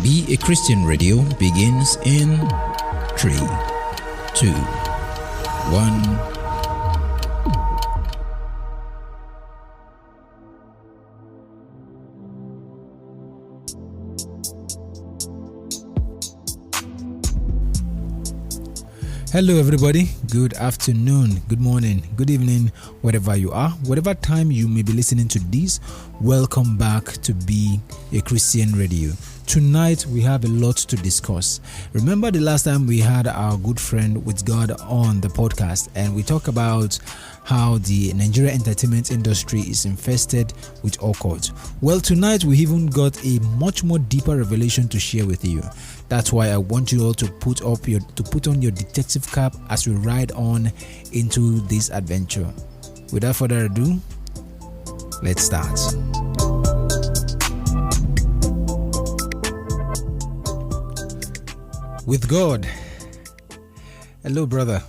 Be a Christian Radio begins in 3, 2, 1. Hello everybody, good afternoon, good morning, good evening, wherever you are, whatever time you may be listening to this, welcome back to Be a Christian Radio. Tonight we have a lot to discuss. Remember the last time we had our good friend WithGod on the podcast and we talked about how the Nigerian entertainment industry is infested with occult. Well, tonight we even got a much more deeper revelation to share with you. That's why I want you all to put on your detective cap as we ride on into this adventure. Without further ado, let's start. WithGod. Hello, brother.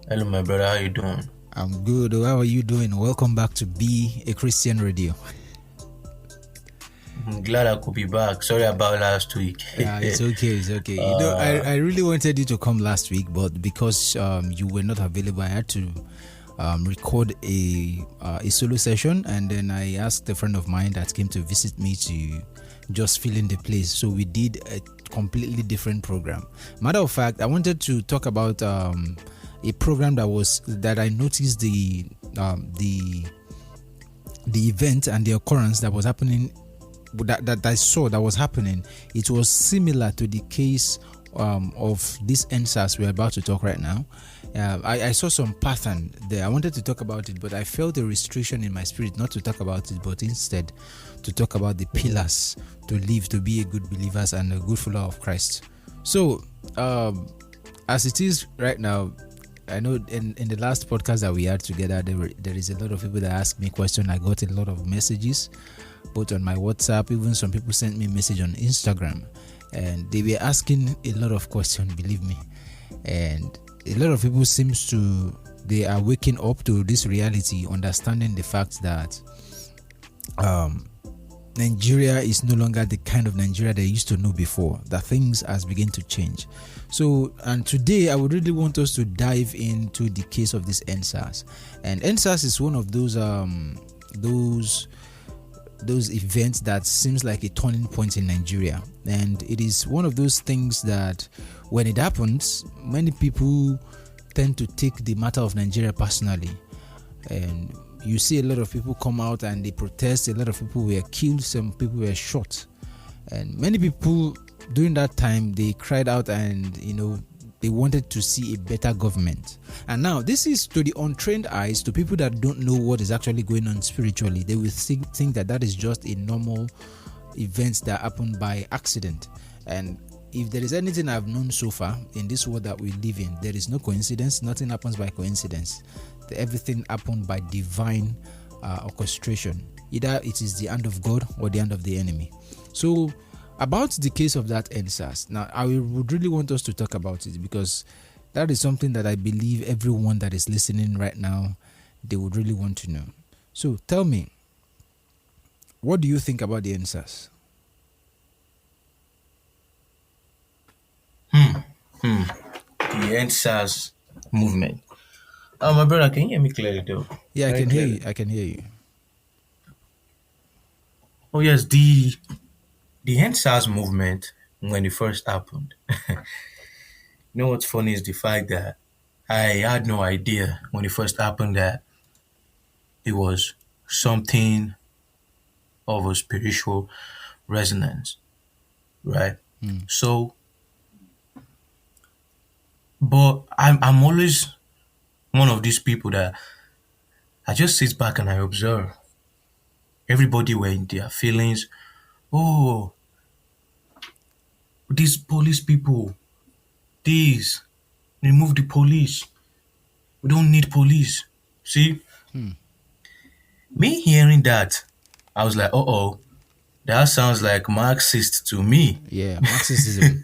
Hello, my brother. How you doing? I'm good. How are you doing? Welcome back to Be a Christian Radio. I'm glad I could be back. Sorry about last week. Yeah, it's okay. I really wanted you to come last week, but because you were not available, I had to record a solo session, and then I asked a friend of mine that came to visit me to just fill in the place. So we did a completely different program. Matter of fact, I wanted to talk about a program that I noticed the event and the occurrence that was happening. That I saw that was happening, it was similar to the case of this EndSars we're about to talk right now. I saw some pattern there. I wanted to talk about it, but I felt a restriction in my spirit not to talk about it, but instead to talk about the pillars to live, to be a good believers and a good follower of Christ. So, as it is right now, I know in the last podcast that we had together, there is a lot of people that asked me questions. I got a lot of messages, both on my WhatsApp, even some people sent me a message on Instagram, and they were asking a lot of questions, believe me. And a lot of people they are waking up to this reality, understanding the fact that Nigeria is no longer the kind of Nigeria they used to know before, that things has begun to change. So, and today I would really want us to dive into the case of this EndSars. And EndSars is one of those events that seems like a turning point in Nigeria. And it is one of those things that when it happens, many people tend to take the matter of Nigeria personally. And you see a lot of people come out and they protest. A lot of people were killed, some people were shot. And many people during that time, they cried out and, they wanted to see a better government. And now this is to the untrained eyes, to people that don't know what is actually going on spiritually. They will think that is just a normal event that happened by accident. And if there is anything I've known so far in this world that we live in, there is no coincidence. Nothing happens by coincidence. Everything happened by divine orchestration. Either it is the hand of God or the hand of the enemy. So about the case of that EndSars, now I would really want us to talk about it, because that is something that I believe everyone that is listening right now, they would really want to know. So tell me, what do you think about the EndSars? The EndSars movement. My brother, can you hear me clearly though? Yeah, I can hear you. I can hear you. Oh yes, the EndSars movement, when it first happened, what's funny is the fact that I had no idea when it first happened that it was something of a spiritual resonance, right? So, but I'm always one of these people that I just sit back and I observe. Everybody were in their feelings. Oh, these police people, remove the police. We don't need police. See? Me hearing that, I was like, that sounds like Marxist to me. Yeah, Marxism.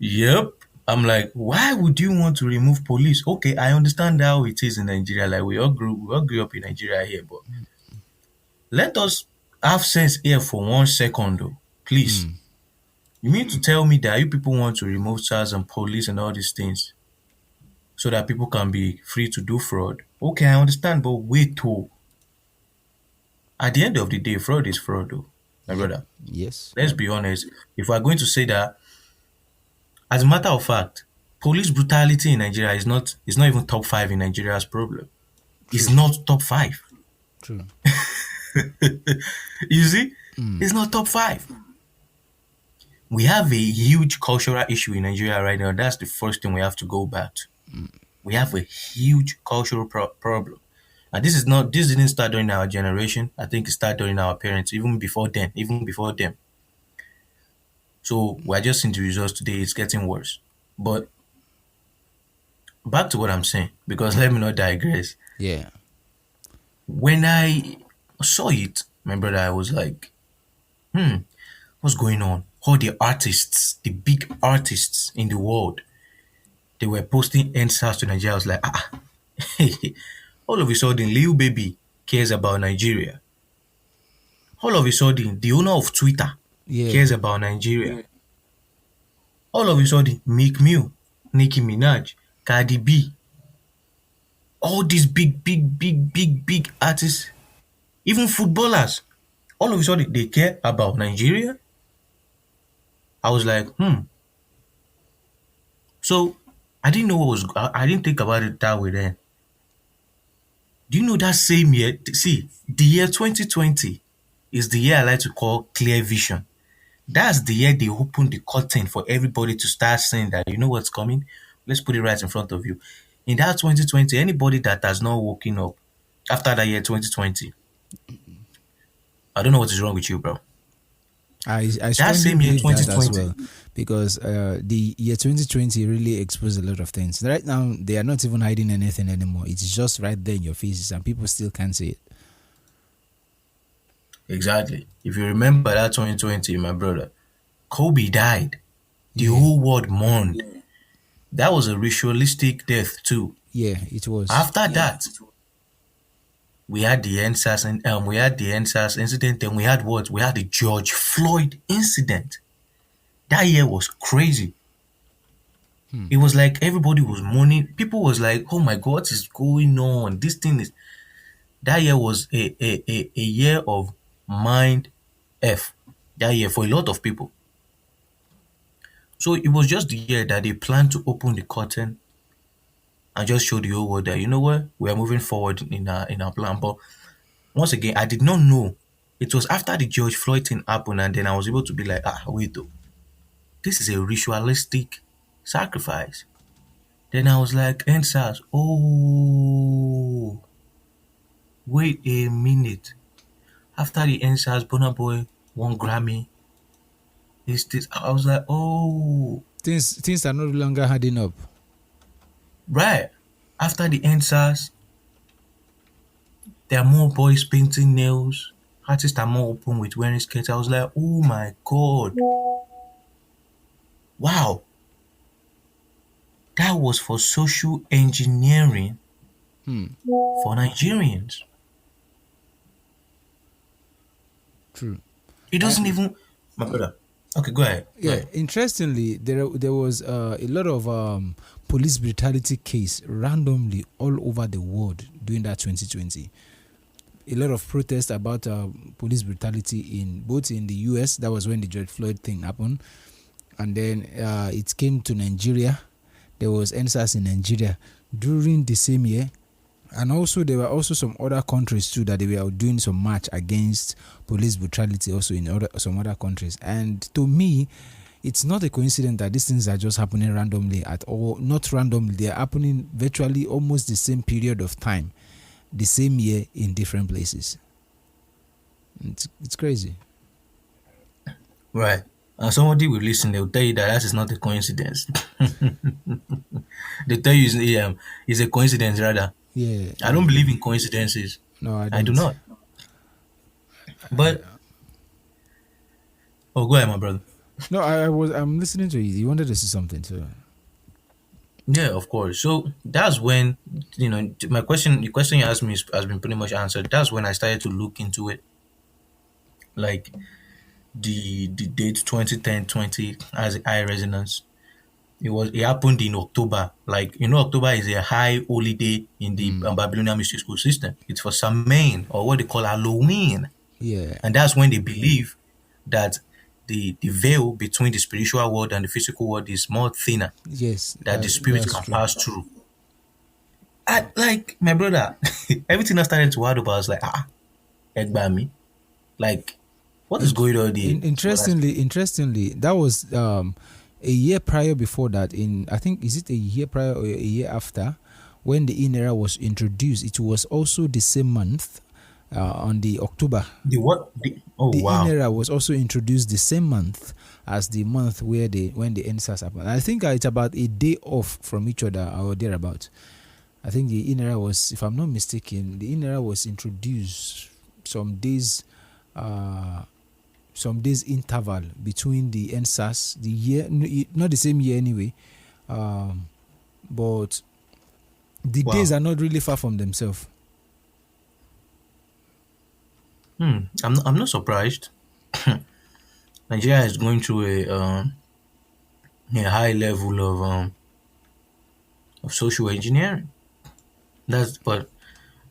Yep. I'm like, why would you want to remove police? Okay, I understand how it is in Nigeria. Like we all grew up in Nigeria here, but let us have sense here for 1 second though. Please. You mean to tell me that you people want to remove SARS and police and all these things so that people can be free to do fraud? Okay, I understand, but wait oh. At the end of the day, fraud is fraud though, my Yep. brother. Yes. Let's be honest. If we're going to say that, as a matter of fact, police brutality in Nigeria is not even top five in Nigeria's problem. It's True. not top five. True. You see? It's not top five. We have a huge cultural issue in Nigeria right now. That's the first thing we have to go back to. We have a huge cultural problem. And this didn't start during our generation. I think it started during our parents, even before them. So we're just seeing the results today. It's getting worse. But back to what I'm saying, because let me not digress. Yeah. When I saw it, my brother, I was like, what's going on? All the artists, the big artists in the world, they were posting EndSars to Nigeria. I was like, all of a sudden, Lil Baby cares about Nigeria. All of a sudden, the owner of Twitter Yeah. cares about Nigeria. All of a sudden, Meek Mill, Nicki Minaj, Cardi B, all these big artists, even footballers, all of a sudden they care about Nigeria. I was like, So I didn't know what was. I didn't think about it that way then. Do you know that same year? See, the year 2020 is the year I like to call clear vision. That's the year they opened the curtain for everybody to start saying that you know what's coming. Let's put it right in front of you. In that 2020, anybody that has not woken up after that year 2020, I don't know what is wrong with you, bro. I That strongly same year believe that as 2020, well, because the year 2020 really exposed a lot of things. Right now, they are not even hiding anything anymore. It's just right there in your faces, and people still can't see it. exactly. If you remember that 2020, my brother, Kobe died. The Yeah, whole world mourned. That was a ritualistic death too. yeah, it was. After that, we had the EndSars and we had the EndSars incident, and we had what? We had the George Floyd incident. That year was crazy. It was like everybody was mourning. People was like, "Oh my God, what is going on? This thing is." That year was a year of mind f. That year for a lot of people. So it was just the year that they planned to open the curtain and just show the whole world that you know what, we are moving forward in our plan. But once again, I did not know. It was after the George Floyd thing happened, and then I was able to be like, wait though, this is a ritualistic sacrifice. Then I was like, EndSars, oh, wait a minute. After the EndSars, Burna Boy won Grammy. This, I was like, oh, Things are no longer adding up. right. After the EndSars, there are more boys painting nails. Artists are more open with wearing skirts. I was like, oh my God. Wow. That was for social engineering for Nigerians. True. It doesn't even. My brother. Okay, go ahead. Go Yeah, ahead. interestingly, there was a lot of police brutality case randomly all over the world during that 2020. A lot of protests about police brutality in both in the US. That was when the George Floyd thing happened, and then it came to Nigeria. There was EndSars in Nigeria during the same year, and also there were also some other countries too that they were doing some march against police brutality also in some other countries. And to me, it's not a coincidence that these things are just happening randomly at all. Not randomly, they are happening virtually almost the same period of time, the same year in different places. It's crazy. Right. And somebody will listen, they'll tell you that is not a coincidence. They tell you it's a coincidence rather. Yeah. I don't believe in coincidences. No, I I do don't. not. But go ahead, my brother. No, I'm listening to you. You wanted to say something too. Yeah, of course. So that's when the question you asked me has been pretty much answered. That's when I started to look into it. like the date 2010 20 has high resonance. It happened in October. Like, October is a high holiday in the Babylonian mystery school system. It's for Samhain, or what they call Halloween. Yeah. And that's when they believe that the veil between the spiritual world and the physical world is more thinner, Yes, that the spirit that's can true. pass through. Like, my brother, everything I started to add up, I was like, Egbami. Like, what is going on here? Interestingly, that was a year prior before that. In, I think, is it a year prior or a year after, when the in era was introduced? It was also the same month, on the October. The what? Oh, The in wow. era was also introduced the same month as the month where when the EndSars happened. I think it's about a day off from each other or thereabout. I think the in era was, if I'm not mistaken, the in era was introduced some days. Some days interval between the EndSars, the year, not the same year anyway, but the days Wow. are not really far from themselves. I'm not surprised. Nigeria is going through a high level of social engineering. But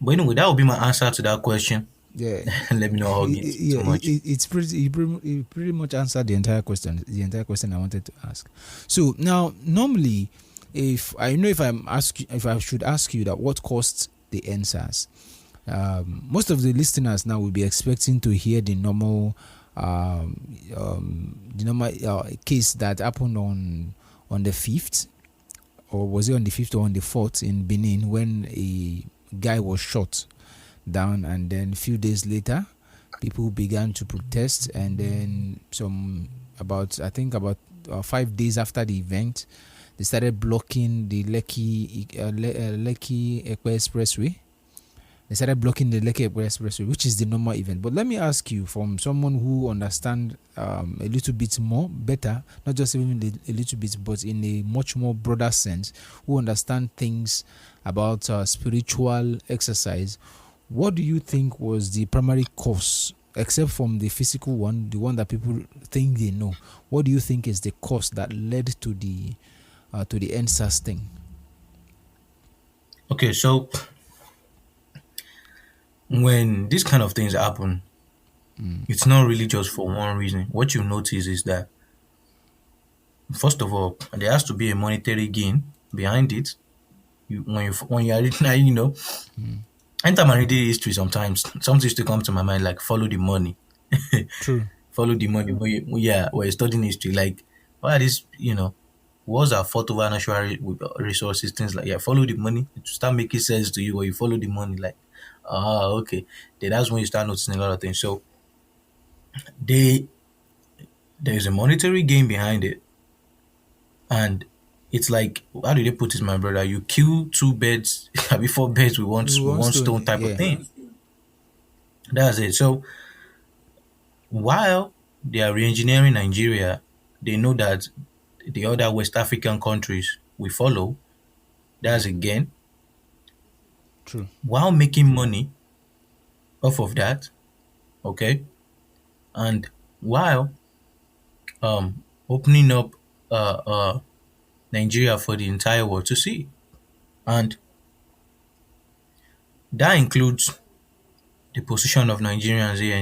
anyway, that will be my answer to that question. Yeah, Let me not hug it yeah, too much. it's pretty. It pretty much answered the entire question. The entire question I wanted to ask. So now, normally, if I should ask you that, what caused the EndSars? Most of the listeners now will be expecting to hear the normal case that happened on the 5th, or was it on the 5th or on the 4th in Benin, when a guy was shot down, and then a few days later people began to protest, and then I think about 5 days after the event, they started blocking the Lekki Ekpe Expressway. They started blocking the Lekki Ekpe Expressway, which is the normal event. But let me ask you, from someone who understands a little bit more better, not just even a little bit, but in a much more broader sense, who understand things about spiritual exercise, what do you think was the primary cause, except from the physical one, the one that people think they know? What do you think is the cause that led to the EndSars thing? Okay, so when these kind of things happen, it's not really just for one reason. What you notice is that, first of all, there has to be a monetary gain behind it. When you are reading, anytime I read the history, sometimes something used to come to my mind, like follow the money. True. Follow the money. Yeah, we're studying history. Like, why are these, wars are fought over natural resources, things like, yeah, follow the money. It will start making sense to you when you follow the money. Like, okay. Then that's when you start noticing a lot of things. So they there's a monetary gain behind it. And it's like, how do they put it, my brother? You kill two birds, before birds with one, with One one stone, stone type of yeah. thing. That's it. So while they are re-engineering Nigeria, they know that the other West African countries will follow. That's again, True. while making money off of that, okay, and while opening up Nigeria for the entire world to see, and that includes the position of Nigerians here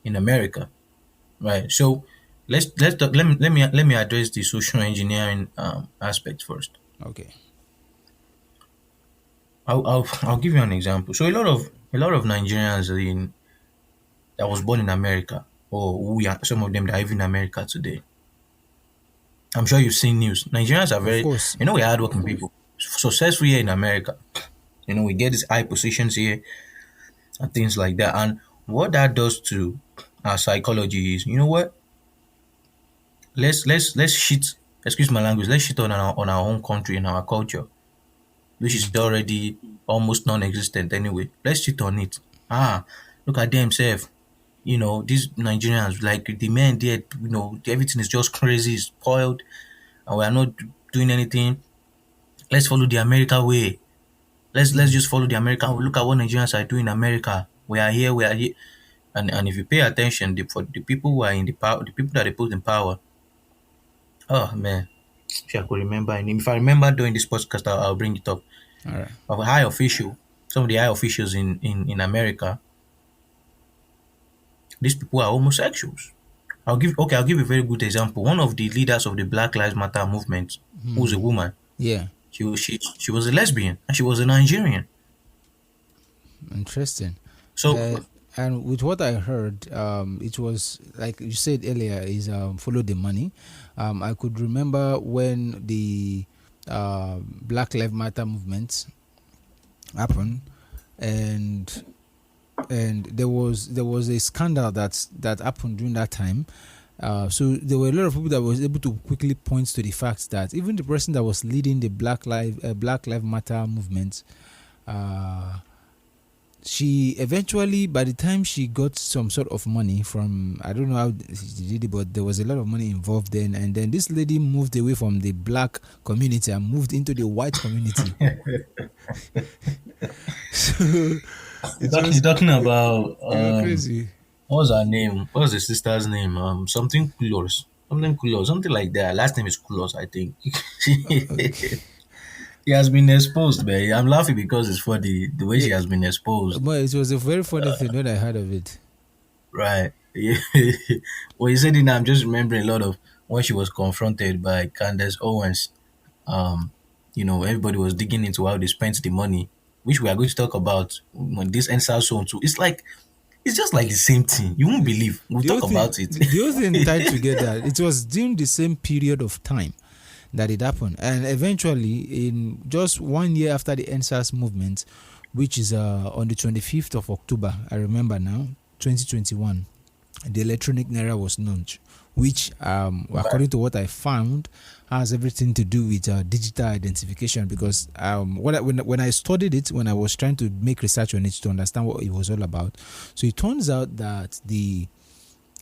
in America, right? So let's talk, let me address the social engineering aspect first. Okay. I'll give you an example. So a lot of Nigerians that was born in America, or some of them that are even in America today. I'm sure you've seen news. Nigerians are Of very, course. we're hardworking people, successful here in America. We get these high positions here and things like that. And what that does to our psychology is, you know what? Let's shit. Excuse my language. Let's shit on our own country and our culture, which is already almost non-existent anyway. Let's shit on it. Look at themselves. These Nigerians, like the men there, everything is just crazy, spoiled, and we are not doing anything. Let's follow the America way. Let's just follow the American way. Look at what Nigerians are doing in America. We are here. And if you pay attention, for the people who are in the power, the people that they put in power, oh man, if I could remember her name. If I remember doing this podcast, I'll bring it up. All right. Of a high official, some of the high officials in America, these people are homosexuals. I'll give you a very good example. One of the leaders of the Black Lives Matter movement, who's a woman, Yeah. she was a lesbian and she was a Nigerian. Interesting. So And with what I heard, it was like you said earlier, is follow the money. I could remember when the Black Lives Matter movement happened, and there was a scandal that happened during that time. So there were a lot of people that was able to quickly point to the fact that even the person that was leading the Black Lives Matter movement, she eventually, by the time she got some sort of money from, I don't know how she did it, but there was a lot of money involved then, and then this lady moved away from the black community and moved into the white community. So you're talking about crazy. what's her name? What's the sister's name? Something Kulos. Something Kulos. Something like that. Last name is Kulos, I think. She has been exposed, man. I'm laughing because it's funny the way she has been exposed. But it was a very funny thing when I heard of it. Right. Yeah. Well, you said it now. I'm just remembering a lot of when she was confronted by Candace Owens. Um, everybody was digging into how they spent the money, which we are going to talk about when this EndSars zone too. It's just like the same thing. You won't believe. We'll talk about it. The whole thing tied together. It was during the same period of time that it happened, and eventually, in just 1 year after the EndSars movement, which is on the 25th of October, I remember now, 2021, the electronic naira was launched, which, according to what I found, has everything to do with digital identification. Because when I studied it, when I was trying to make research on it to understand what it was all about, so it turns out that the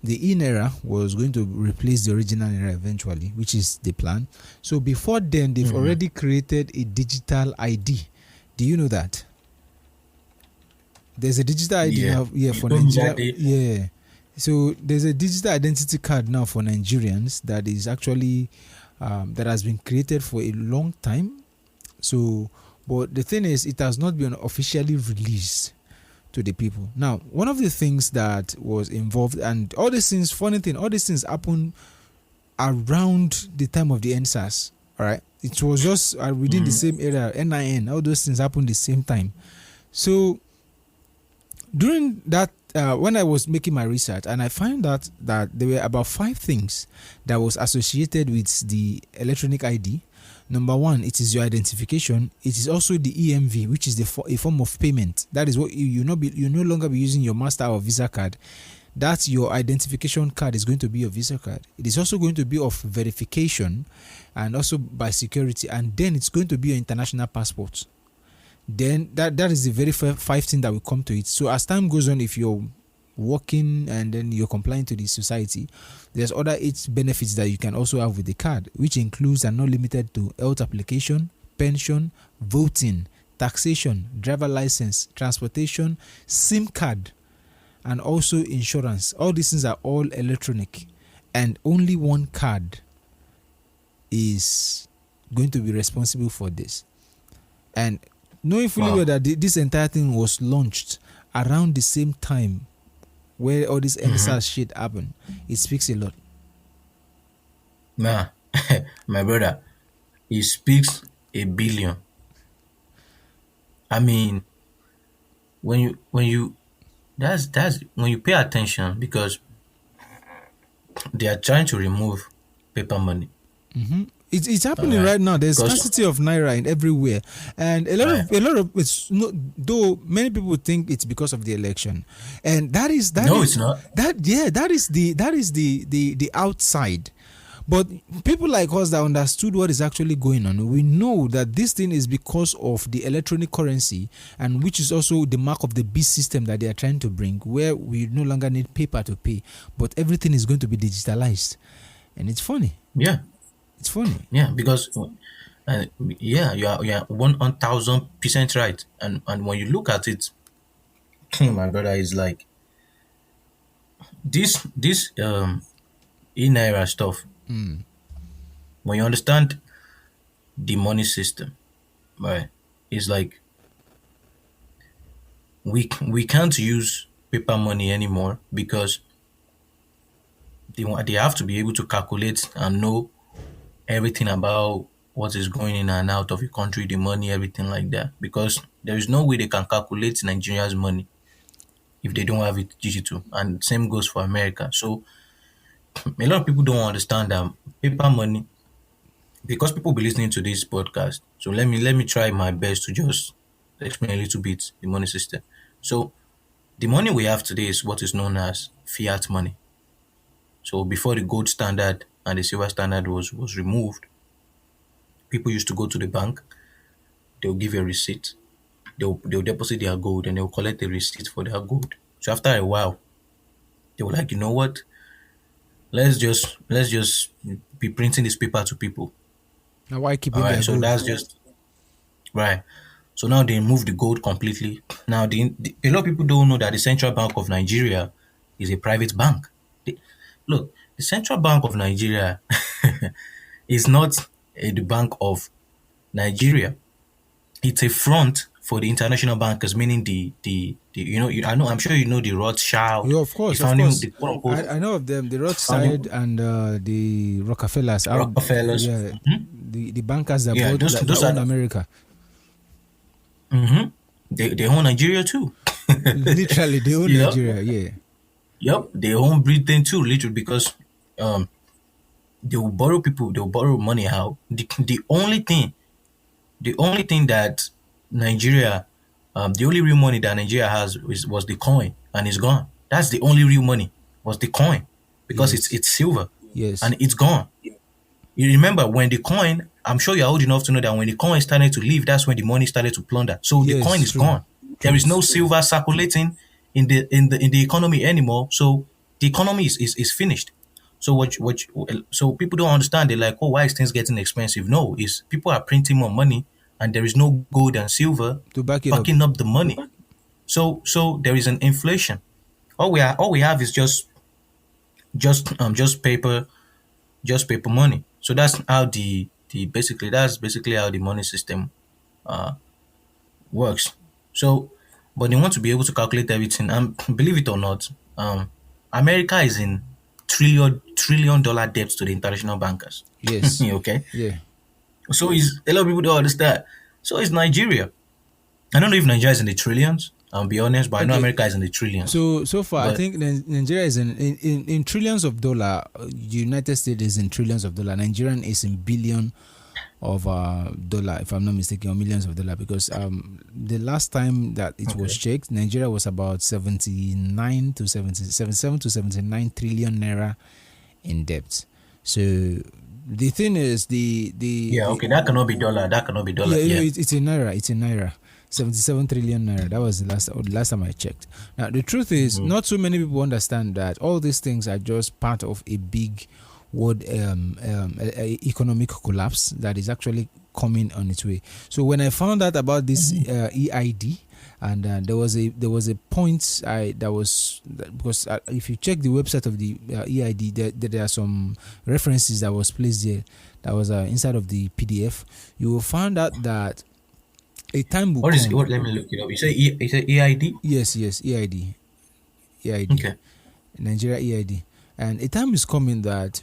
e-naira was going to replace the original naira eventually, which is the plan. So before then, they've already created a digital ID. Do you know that? There's a digital ID now, for Nigeria. Yeah. So there's a digital identity card now for Nigerians that is actually that has been created for a long time. So, but the thing is, it has not been officially released to the people. Now, one of the things that was involved, and all these things, funny thing, all these things happened around the time of the EndSars. All right, it was just within the same era. NIN, all those things happened the same time. So during that, when I was making my research, and I found out that there were about 5 things that was associated with the electronic ID. Number one, it is your identification. It is also the EMV, which is a form of payment. That is what you no longer be using your Master or Visa card. That's your identification card is going to be your Visa card. It is also going to be of verification, and also by security, and then it's going to be your international passport. Then that is the very 5 thing that will come to it. So as time goes on, if you're working and then you're complying to the society, there's other 8 benefits that you can also have with the card, which includes and not limited to health application, pension, voting, taxation, driver license, transportation, SIM card, and also insurance. All these things are all electronic, and only one card is going to be responsible for this. And knowing fully well that this entire thing was launched around the same time where all this EndSars shit happened, it speaks a lot. Nah, my brother, he speaks a billion. I mean, when you that's when you pay attention, because they are trying to remove paper money. It's happening right now. There's scarcity of naira in everywhere, and a lot of it's not, though many people think it's because of the election, and it's not. That is the outside. But people like us that understood what is actually going on, we know that this thing is because of the electronic currency, and which is also the mark of the beast system that they are trying to bring, where we no longer need paper to pay, but everything is going to be digitalized, and it's funny. Yeah. It's funny. Yeah, because you are 1,000% right, and when you look at it, my brother, is like this e-naira stuff, when you understand the money system, right, it's like we can't use paper money anymore because they have to be able to calculate and know everything about what is going in and out of the country, the money, everything like that. Because there is no way they can calculate Nigeria's money if they don't have it digital. And same goes for America. So a lot of people don't understand that paper money, because people be listening to this podcast. So let me try my best to just explain a little bit the money system. So the money we have today is what is known as fiat money. So before the gold standard and the silver standard was removed, people used to go to the bank, they'll give a receipt, they'll deposit their gold and they'll collect a receipt for their gold. So after a while, they were like, you know what? Let's just be printing this paper to people. Now why keep All it right, there so good? that's just right. So now they moved the gold completely. Now a lot of people don't know that the Central Bank of Nigeria is a private bank. Look, the Central Bank of Nigeria is not the Bank of Nigeria. It's a front for the international bankers, meaning I'm sure you know the Rothschild, Yeah, of the course, of founding, course. the quote unquote I know of them, the Rothschild founding and the Rockefellers. Rockefellers. Yeah, the bankers that Yeah, bought those that those own are America. they own Nigeria too. Literally, they own You know? Nigeria. Yeah. Yep, they own Britain too, literally, because um they will borrow money. How the only thing that Nigeria, the only real money that Nigeria has was the coin, and it's gone. That's the only real money, was the coin, because it's Yes. it's silver Yes. and it's gone. You remember when the coin? I'm sure you're old enough to know that when the coin started to leave, that's when the money started to plunder. So the coin Yes. is True. gone. There True. is no silver circulating in the economy anymore. So the economy is finished. So so people don't understand. They're like, oh, why is things getting expensive? No, is people are printing more money and there is no gold and silver To back it up. backing up the money. So there is an inflation. All we have is just paper money. So that's how that's basically how the money system uh works. So, but they want to be able to calculate everything. And believe it or not, America is in trillion dollar debt to the international bankers. Yes. Okay, Yeah. so is a lot of people don't understand. So is Nigeria. I don't know if Nigeria is in the trillions. I'll be honest, but I know Okay. America is in the trillions. So far, I But think Nigeria is in trillions of dollar. United States is in trillions of dollar. Nigerian is in billion of dollar, if I'm not mistaken, or millions of dollar. Because the last time that it was okay, checked, Nigeria was about 79 to 77 to 79 trillion naira in debt. So the thing is, yeah, okay, that cannot be dollar. That cannot be dollar. yeah, Yeah, it's in naira. It's in naira. 77 trillion naira. That was the last time I checked. Now the truth is, not so many people understand that all these things are just part of a big world economic collapse that is actually coming on its way. So when I found out about this EID, and there was a point because if you check the website of the EID, there are some references that was placed there that was inside of the PDF. You will find out that a time will what is come. what? Let me look it up. You say EID? Yes, EID, Okay. Nigeria EID, and a time is coming that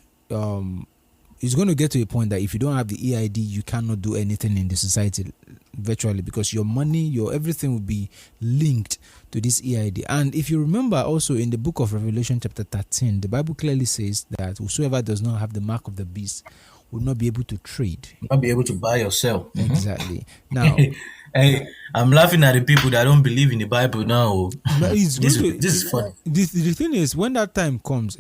it's going to get to a point that if you don't have the EID, you cannot do anything in the society virtually, because your money, your everything will be linked to this EID. And if you remember, also in the book of Revelation chapter 13, the Bible clearly says that whosoever does not have the mark of the beast will not be able to trade. Not be able to buy or sell. Exactly. Now, Hey, I'm laughing at the people that don't believe in the Bible now. it's This going this is funny. the thing is, when that time comes,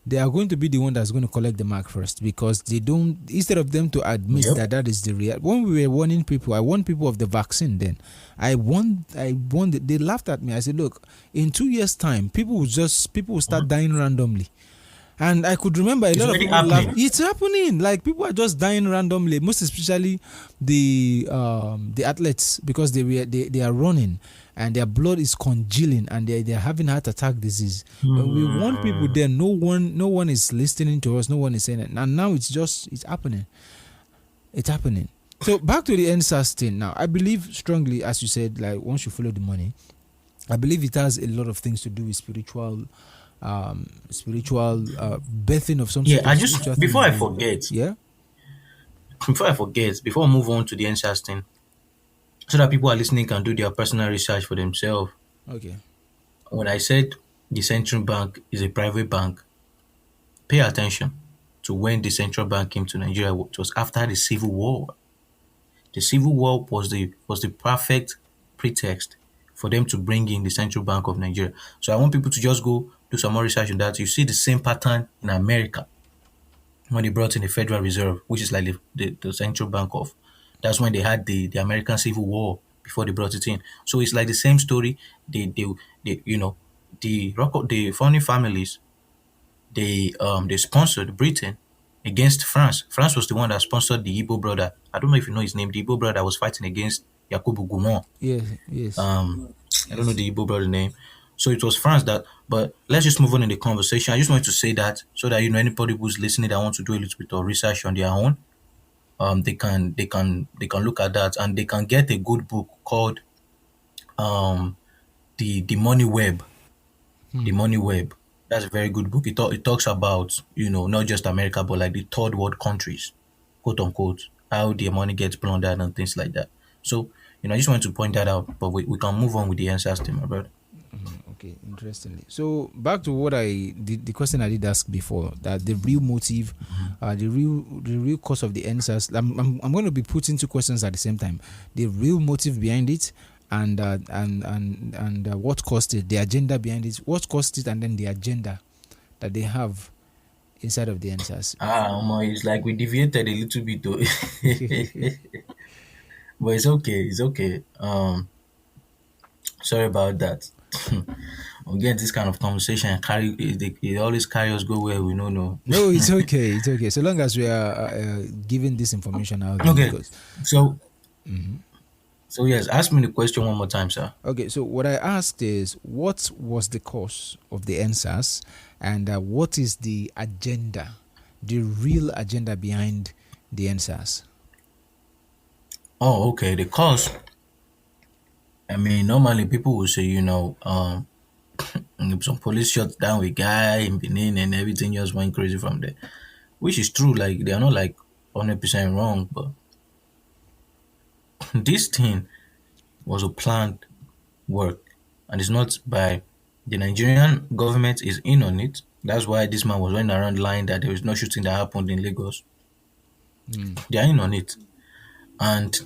they are going to be the one that's going to collect the mark first, because they don't, instead of them to admit Yep. that is the real. When we were warning people, I warned people of the vaccine. Then I warned. They laughed at me. I said, look, in 2 years' time, people will start dying randomly. And I could remember a lot of already people happening. It's happening. Like, people are just dying randomly. Most especially the athletes, because they are running, and their blood is congealing, and they're having heart attack disease. When we warn people, Hmm. then no one is listening to us. No one is saying it. And now it's happening. It's happening. So back to the EndSars thing. Now, I believe strongly, as you said, like once you follow the money, I believe it has a lot of things to do with spiritual birthing of some Yeah, sort I of just spiritual thing in you. Yeah. before I move on to the EndSars thing, so that people are listening can do their personal research for themselves. Okay. When I said the central bank is a private bank, pay attention to when the central bank came to Nigeria. It was after the Civil War. The Civil War was the perfect pretext for them to bring in the Central Bank of Nigeria. So I want people to just go do some more research on that. You see the same pattern in America when they brought in the Federal Reserve, which is like the central bank of. That's when they had the American Civil War before they brought it in. So it's like the same story. They the founding families, they sponsored Britain against France. France was the one that sponsored the Igbo brother. I don't know if you know his name. The Igbo brother was fighting against Yakubu Gumon. Yes. Yes. I don't know the Igbo brother name. So it was France that. But let's just move on in the conversation. I just wanted to say that so that anybody who's listening that wants to do a little bit of research on their own, they can look at that, and they can get a good book called um the Money Web. The Money Web. That's a very good book. It talks about, not just America, but like the third world countries, quote unquote, how their money gets plundered and things like that. So, I just wanted to point that out, but we can move on with the answers to my brother. Okay, interestingly. So back to what the question I did ask before, that the real motive, the real cause of the EndSars. I'm going to be putting two questions at the same time. The real motive behind it, and what caused it, the agenda behind it, what caused it, and then the agenda that they have inside of the EndSars. It's like we deviated a little bit though. But it's okay, it's okay. Sorry about that. We get this kind of conversation and it always carry us go where we don't know. No, it's okay. It's okay. So long as we are giving this information out there, Okay, because. so yes, ask me the question one more time, sir. Okay, so what I asked is, what was the cause of the EndSars, and what is the agenda, the real agenda behind the EndSars? Oh, okay. The cause. I mean, normally people will say, some police shut down a guy in Benin and everything just went crazy from there, which is true. Like they are not like 100% wrong, but this thing was a planned work, and it's not by the Nigerian government is in on it. That's why this man was running around lying that there was no shooting that happened in Lagos. They are in on it, and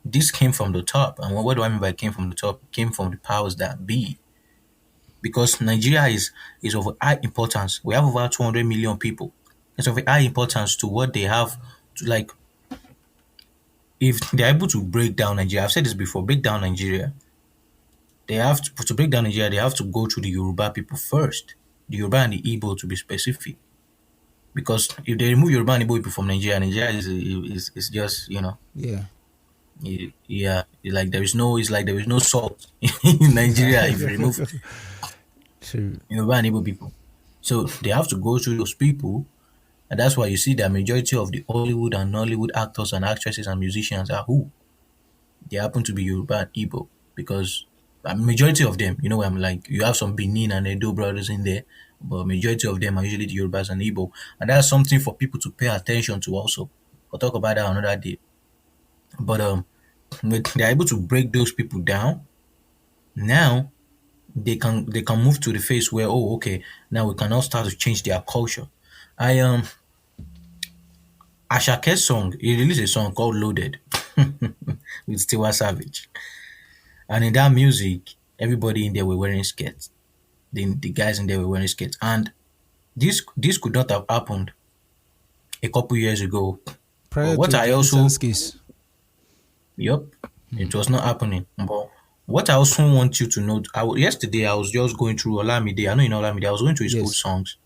this came from the top. And what do I mean by came from the top? It came from the powers that be. Because Nigeria is of high importance. We have over 200 million people. It's of high importance to what they have to, like, if they're able to break down Nigeria. I've said this before, break down Nigeria. They have to break down Nigeria, they have to go through the Yoruba people first. The Yoruba and the Igbo, to be specific. Because if they remove Yoruba and Igbo people from Nigeria, Nigeria is just, Yeah. yeah, it's like there is no salt in Nigeria if you remove Sure. Yoruba and Igbo people. So they have to go through those people, and that's why you see the majority of the Hollywood and Nollywood actors and actresses and musicians are who? They happen to be Yoruba and Igbo, because majority of them, I'm like, you have some Benin and Edo brothers in there, but majority of them are usually the Yorubas and Igbo, and that's something for people to pay attention to also. We'll talk about that another day. But when they're able to break those people down, now they can move to the phase where, oh, okay, now we can now start to change their culture. I Ashake's song, he released a song called Loaded with Tiwa Savage. And in that music, everybody in there were wearing skirts. The guys in there were wearing skirts. And this could not have happened a couple years ago. But Prior what to I the also, EndSars case. yep, it was not happening. But what I also want you to know, yesterday I was just going through Olamide. I know you know Olamide. I was going through his old Yes. songs.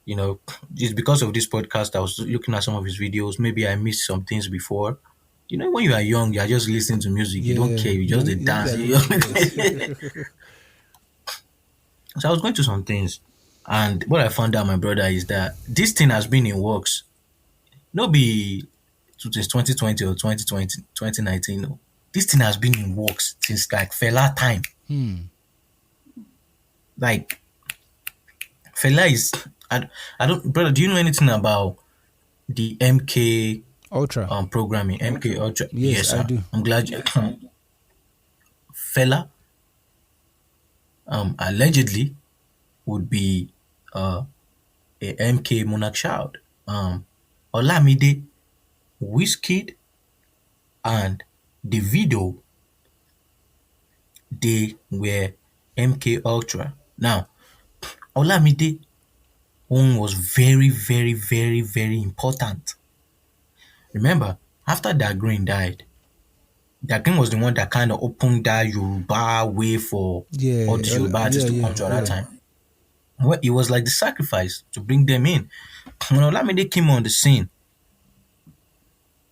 It's because of this podcast I was looking at some of his videos. Maybe I missed some things before, when you are young, you are just listening to music. You don't Yeah, care. You you just don't, dey you don't dance. get yes. So I was going to some things, and what I found out, my brother, is that this thing has been in works. No be since 2020 or 2020, 2019. No. This thing has been in works since like Fela time. Like Fela is, I don't, brother. Do you know anything about the MK Ultra. programming? MK Ultra. Yes, Yes, I sir. do. I'm glad you. Fela allegedly would be a MK monarch child. Olamide, WizKid, and Davido, they were MK Ultra. Now, Olamide own was very, very, very, very important. Remember, after Dagrin died, Dagrin was the one that kind of opened that Yoruba way for all these Yoruba artists Yeah, to yeah, come to at that yeah. time. Well, it was like the sacrifice to bring them in. When Olamide came on the scene,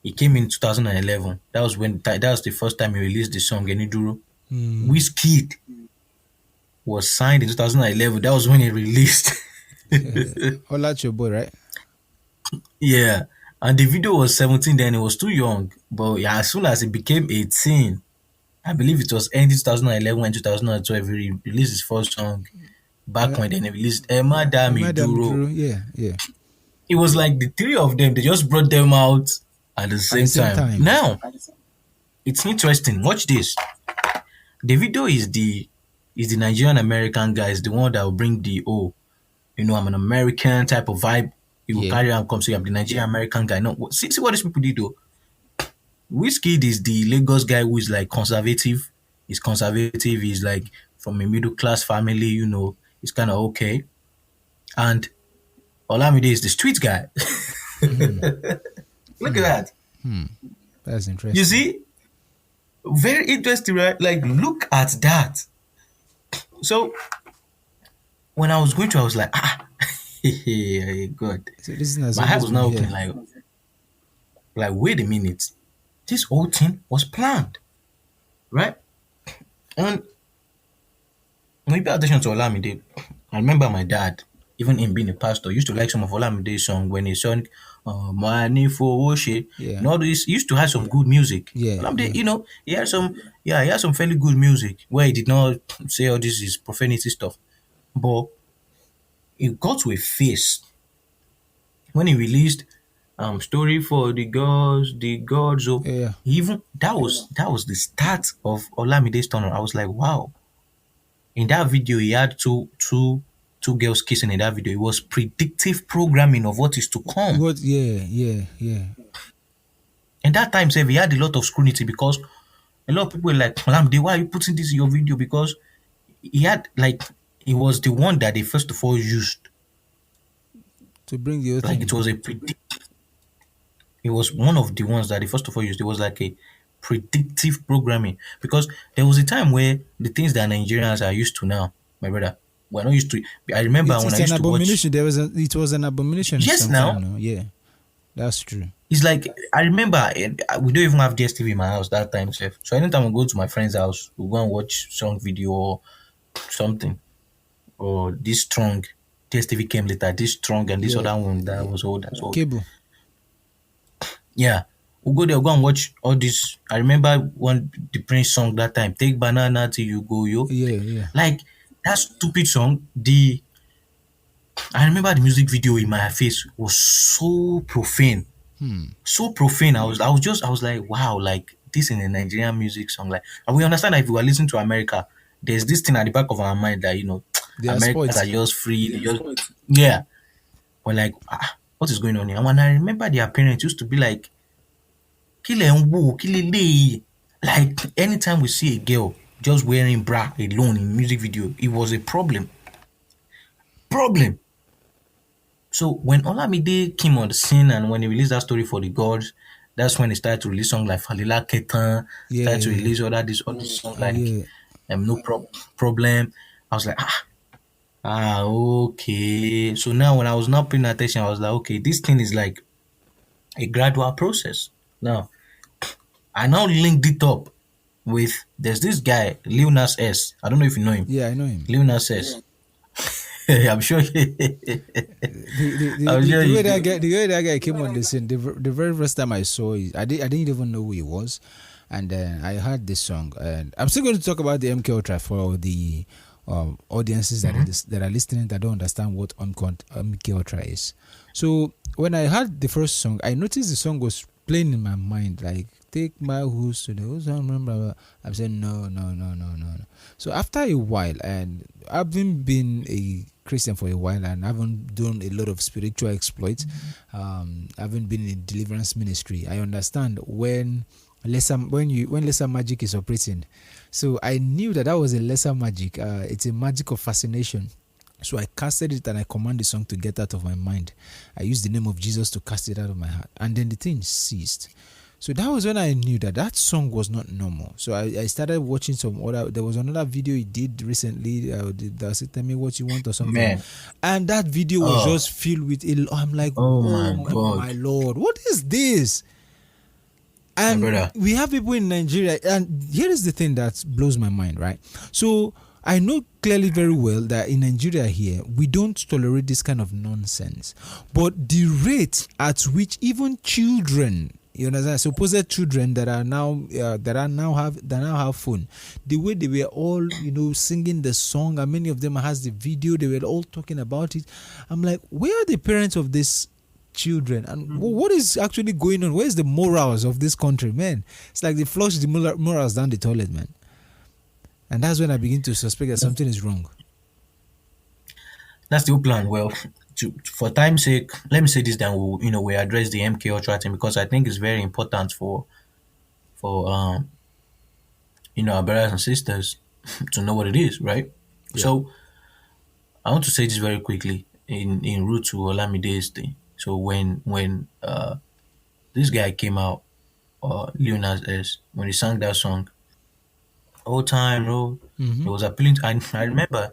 he came in 2011. That was the first time he released the song Eniduro. WizKid was signed in 2011. That was when he released. That's your boy, right? Yeah. And the video was 17 then, he was too young. But yeah, as soon as he became 18, I believe it was ending 2011 and 2012, he released his first song. Back when then he released Emma Dami Madam Duro. Drew, yeah, yeah. It was like the three of them, they just brought them out at the At the same same time. time. Now, it's interesting. Watch this. The video is the Nigerian American guy, is the one that will bring the I'm an American type of vibe. He will Yeah. carry and come say I'm the Nigerian American guy. No, see what these people did though. WizKid is the Lagos guy who is like conservative. He's conservative. He's like from a middle class family. He's kind of okay. And Olamide is the street guy. Look at that. That's interesting. You see, very interesting, right? Like, look at that. So when I was going to, I was like, God. So this thing has My heart always was been now here. open, like, wait a minute. This whole thing was planned, right? And when you pay attention to Olamide, I remember my dad, even him being a pastor, used to like some of Olamide's song when he sang Money for Worship. Yeah. All this, he used to have some good music. Yeah, Olamide, yeah. he had some fairly good music where he did not say all this is profanity stuff. But it got to a phase when he released Story for the Gods. So Yeah. even that was the start of Olamide's turn. I was like, wow. In that video, he had two girls kissing in that video. It was predictive programming of what is to come. What? Yeah, yeah, yeah. And that time, sef, he had a lot of scrutiny because a lot of people were like, Olamide, why are you putting this in your video? Because he was the one that they first of all used. To bring the whole Like thing. it was it was one of the ones that they first of all used. It was like a predictive programming because there was a time where the things that Nigerians are used to now, my brother, we're not used to. I remember when I It's used an to watch. abomination. It was an abomination. Yes, now. No? Yeah, that's true. It's like I remember we don't even have DSTV in my house that time, chef. So anytime I go to my friend's house, we go and watch song video or something, or this strong DSTV came later. This strong and this Yeah. other one that was old as well. Cable. Yeah, we go there, go and watch all this. I remember one the Prince song that time. Take banana till you go yo. Yeah, yeah. Like that stupid song. I remember the music video in my face was so profane. So profane. I was like, wow, like this in a Nigerian music song. Like, and we understand that if we were listening to America, there's this thing at the back of our mind that They are Americans spoiled. are just free. Yeah. But like, what is going on here? And when I remember their parents used to be like, Kile nwo, kile. Like anytime we see a girl just wearing bra alone in music video, it was a problem. So when Olamide came on the scene and when he released that Story for the Gods, that's when he started to release songs like Falila Ketan, Yeah, started to yeah. release other songs like Yeah. Problem. I was like, okay. So now when I was not paying attention, I was like, okay, this thing is like a gradual process. Now, I now linked it up with there's this guy, Lil Nas S. I don't know if you know him. Yeah, I know him. Lil Nas S. I'm sure. I'm sure The way you that do. guy, the way that guy came on the scene, the very first time I saw it, I didn't even know who he was, and then I heard this song, and I'm still going to talk about the MK Ultra for the audiences that are listening that don't understand what MK Ultra is. So when I heard the first song, I noticed the song was playing in my mind, like take my horse to the horse. I'm saying no, no, no, no, no, no. So after a while, and I've been a Christian for a while, and I haven't done a lot of spiritual exploits. I haven't been in deliverance ministry. I understand when lesser magic is operating. So I knew that was a lesser magic. It's a magic of fascination. So I casted it and I command the song to get out of my mind. I used the name of Jesus to cast it out of my heart. And then the thing ceased. So that was when I knew that song was not normal. So I started watching some other. There was another video he did recently. That said, "Tell me what you want" or something. Man. And that video was just filled with. I'm like, Oh my God. my Lord, what is this? And we have people in Nigeria, and here is the thing that blows my mind, right? So I know clearly very well that in Nigeria here, we don't tolerate this kind of nonsense. But the rate at which even children, you understand, supposed children that now have phone, the way they were all, singing the song, and many of them has the video, they were all talking about it. I'm like, where are the parents of this children, and what is actually going on? Where's the morals of this country, man? It's like they flush the morals down the toilet, man. And that's when I begin to suspect that something is wrong. That's the whole plan. Well, for time's sake, let me say this, then we address the MK Ultra thing, because I think it's very important for our brothers and sisters to know what it is, right? Yeah. So I want to say this very quickly in route to Olamide's thing. So when this guy came out, Lil Nas S, when he sang that song, "Old Time Road," it was appealing to, I remember,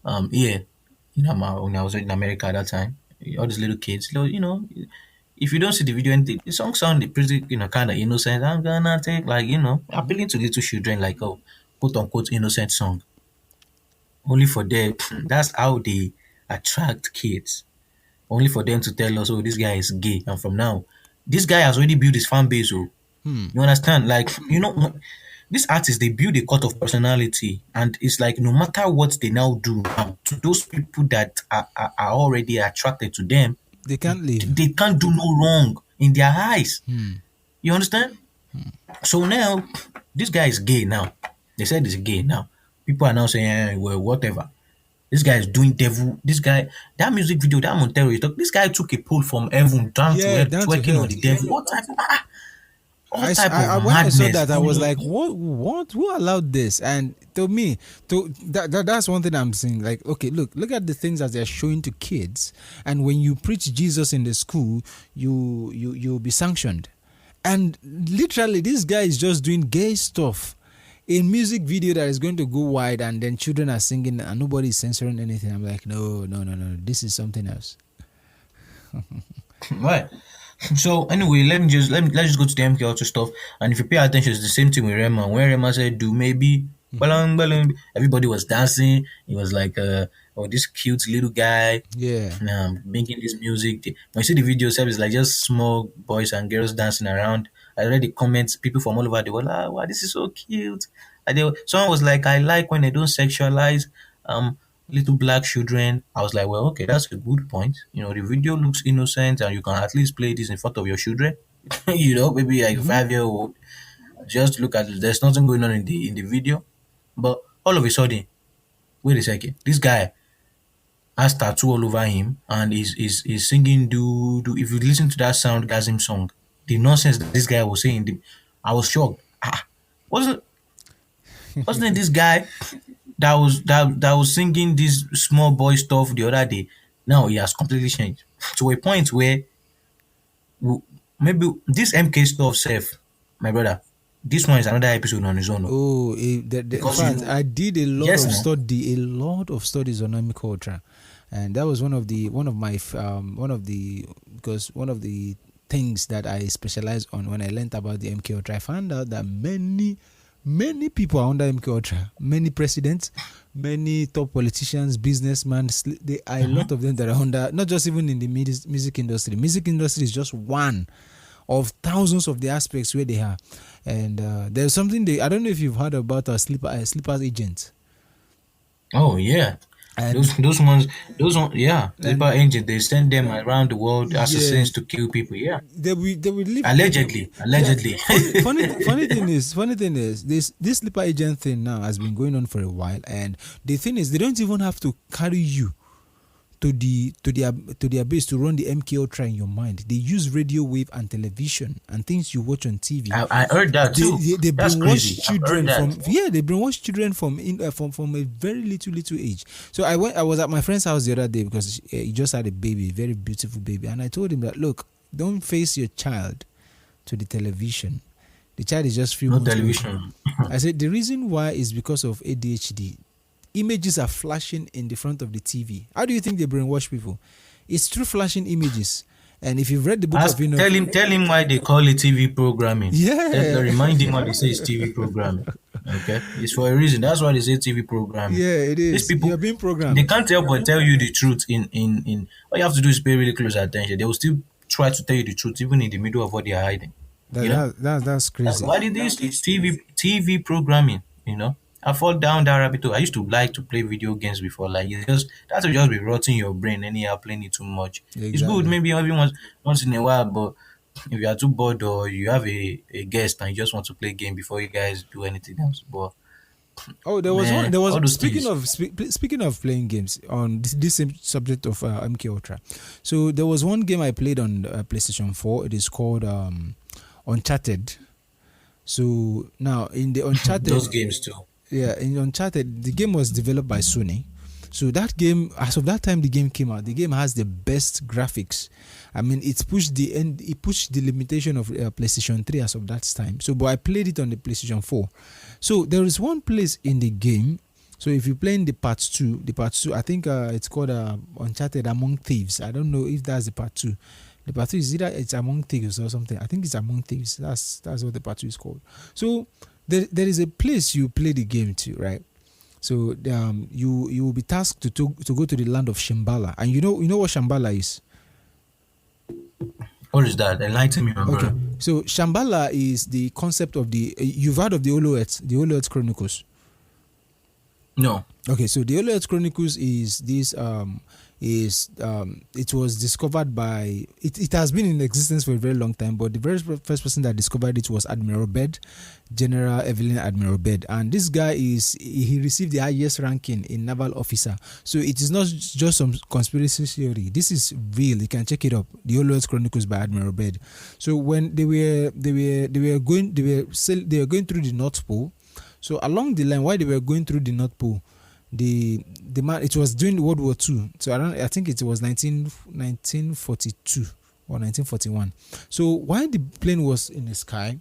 when I was in America at that time, all these little kids, if you don't see the video, anything, the song sounded pretty, kind of innocent. I'm gonna take, appealing to little children, like, quote unquote innocent song. Only for them, that's how they attract kids. Only for them to tell us, "Oh, this guy is gay," and from now, this guy has already built his fan base. Oh, you understand? Like, these artists, they build a cult of personality, and it's like no matter what they now do now, to those people that are already attracted to them, they can't leave. They can't do no wrong in their eyes. You understand? So now, this guy is gay now. They said he's gay now. People are now saying, well, whatever. This guy is doing devil. This guy, that music video, that Montero, this guy took a pole from heaven down to earth, twerking on the devil. What type of when madness? I saw that, I was like, what? Who allowed this? And to me, that's one thing I'm saying. Like, okay, look at the things that they're showing to kids, and when you preach Jesus in the school, you'll be sanctioned. And literally, this guy is just doing gay stuff in music video that is going to go wide, and then children are singing, and nobody is censoring anything. I'm like, no, this is something else. Right. So anyway, let's just go to the MK Ultra stuff. And if you pay attention, it's the same thing with Rema. When Rema said "do maybe," everybody was dancing. It was like, this cute little guy, making this music. When you see the video, it's like just small boys and girls dancing around. I read the comments, people from all over the world, wow, this is so cute. Someone was like, I like when they don't sexualize little black children. I was like, well, okay, that's a good point. The video looks innocent, and you can at least play this in front of your children. Maybe like 5-year-old. Just look at it. There's nothing going on in the video. But all of a sudden, wait a second, this guy has tattoo all over him, and is singing do. If you listen to that Soundgasm song, the nonsense that this guy was saying, I was shocked. Wasn't it this guy that was singing this small boy stuff the other day? Now he has completely changed to a point where maybe this MK stuff safe, my brother. This one is another episode on his own. Oh, in fact, I did a lot of studies on MK Ultra, and that was one of the things that I specialize on. When I learned about the MK Ultra, I found out that many people are under MK Ultra. Many presidents, many top politicians, businessmen. There are a lot of them that are under. Not just even in the music industry. Music industry is just one of thousands of the aspects where they are. And there's something I don't know if you've heard about a sleepers agent. Oh yeah. And those ones, yeah, sleeper agent. They send them around the world, assassins to kill people. Yeah, they will live allegedly. Yeah. Funny thing is, this sleeper agent thing now has been going on for a while, and the thing is, they don't even have to carry you to their base to run the MK Ultra in your mind. They use radio wave and television and things you watch on TV. I heard that too. They brainwash children they brainwash children from a very little age. So I was at my friend's house the other day because he just had a baby, a very beautiful baby, and I told him that, look, don't face your child to the television. The child is just few months television. I said the reason why is because of ADHD. Images are flashing in the front of the TV. How do you think they brainwash people? It's through flashing images. And if you've read the book of tell him why they call it TV programming. Yeah. Remind him why they say it's TV programming. Okay, it's for a reason. That's why they say TV programming. Yeah, it is. These people, you're being programmed. They can't help but tell you the truth. In all you have to do is pay really close attention. They will still try to tell you the truth, even in the middle of what they are hiding. That's crazy. Why did they say it's TV programming? I fall down that rabbit hole. I used to like to play video games before. Like that will just be rotting your brain anyhow playing it too much. Exactly. It's good maybe every once in a while, but if you are too bored or you have a guest and you just want to play a game before you guys do anything else. But speaking of playing games on this same subject of MK Ultra. So there was one game I played on PlayStation 4. It is called Uncharted. So now in the Uncharted those games too. Yeah, in Uncharted, the game was developed by Sony. So that game, as of that time the game came out, the game has the best graphics. I mean, it pushed the limitation of PlayStation 3 as of that time. So, but I played it on the PlayStation 4. So there is one place in the game. So if you play in the part 2, I think it's called Uncharted Among Thieves. I don't know if that's the part 2. The part 2 is either it's Among Thieves or something. I think it's Among Thieves. That's what the part 2 is called. So there is a place you play the game to, right? So you will be tasked to go to the land of Shambhala, and you know what Shambhala is. What is that? Enlighten me, my brother. Okay, so Shambhala is the concept of you've heard of the Oloeth Chronicles. No. Okay, so the Oloeth Chronicles is this it was discovered by it has been in existence for a very long time, but the very first person that discovered it was Admiral Byrd, General Evelyn Admiral Byrd, and this guy he received the highest ranking in naval officer. So it is not just some conspiracy theory. This is real. You can check it up. The Oloeth Chronicles by Admiral Byrd. So when they were going through the North Pole. So along the line, while they were going through the North Pole, the man, it was during World War II. So I think it was 1942 or 1941. So while the plane was in the sky,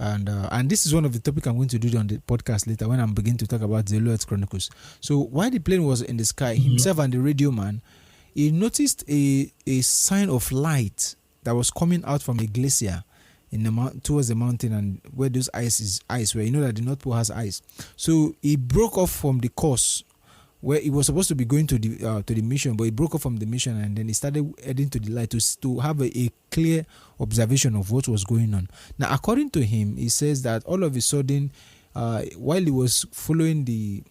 and this is one of the topics I'm going to do on the podcast later when I'm beginning to talk about the Oloeth Chronicles. So while the plane was in the sky, himself and the radio man, he noticed a sign of light that was coming out from a glacier towards the mountain, and where those ice, where you know that the North Pole has ice. So he broke off from the course where he was supposed to be going to the mission, but he broke off from the mission, and then he started heading to the light to have a clear observation of what was going on. Now, according to him, he says that all of a sudden, while he was following the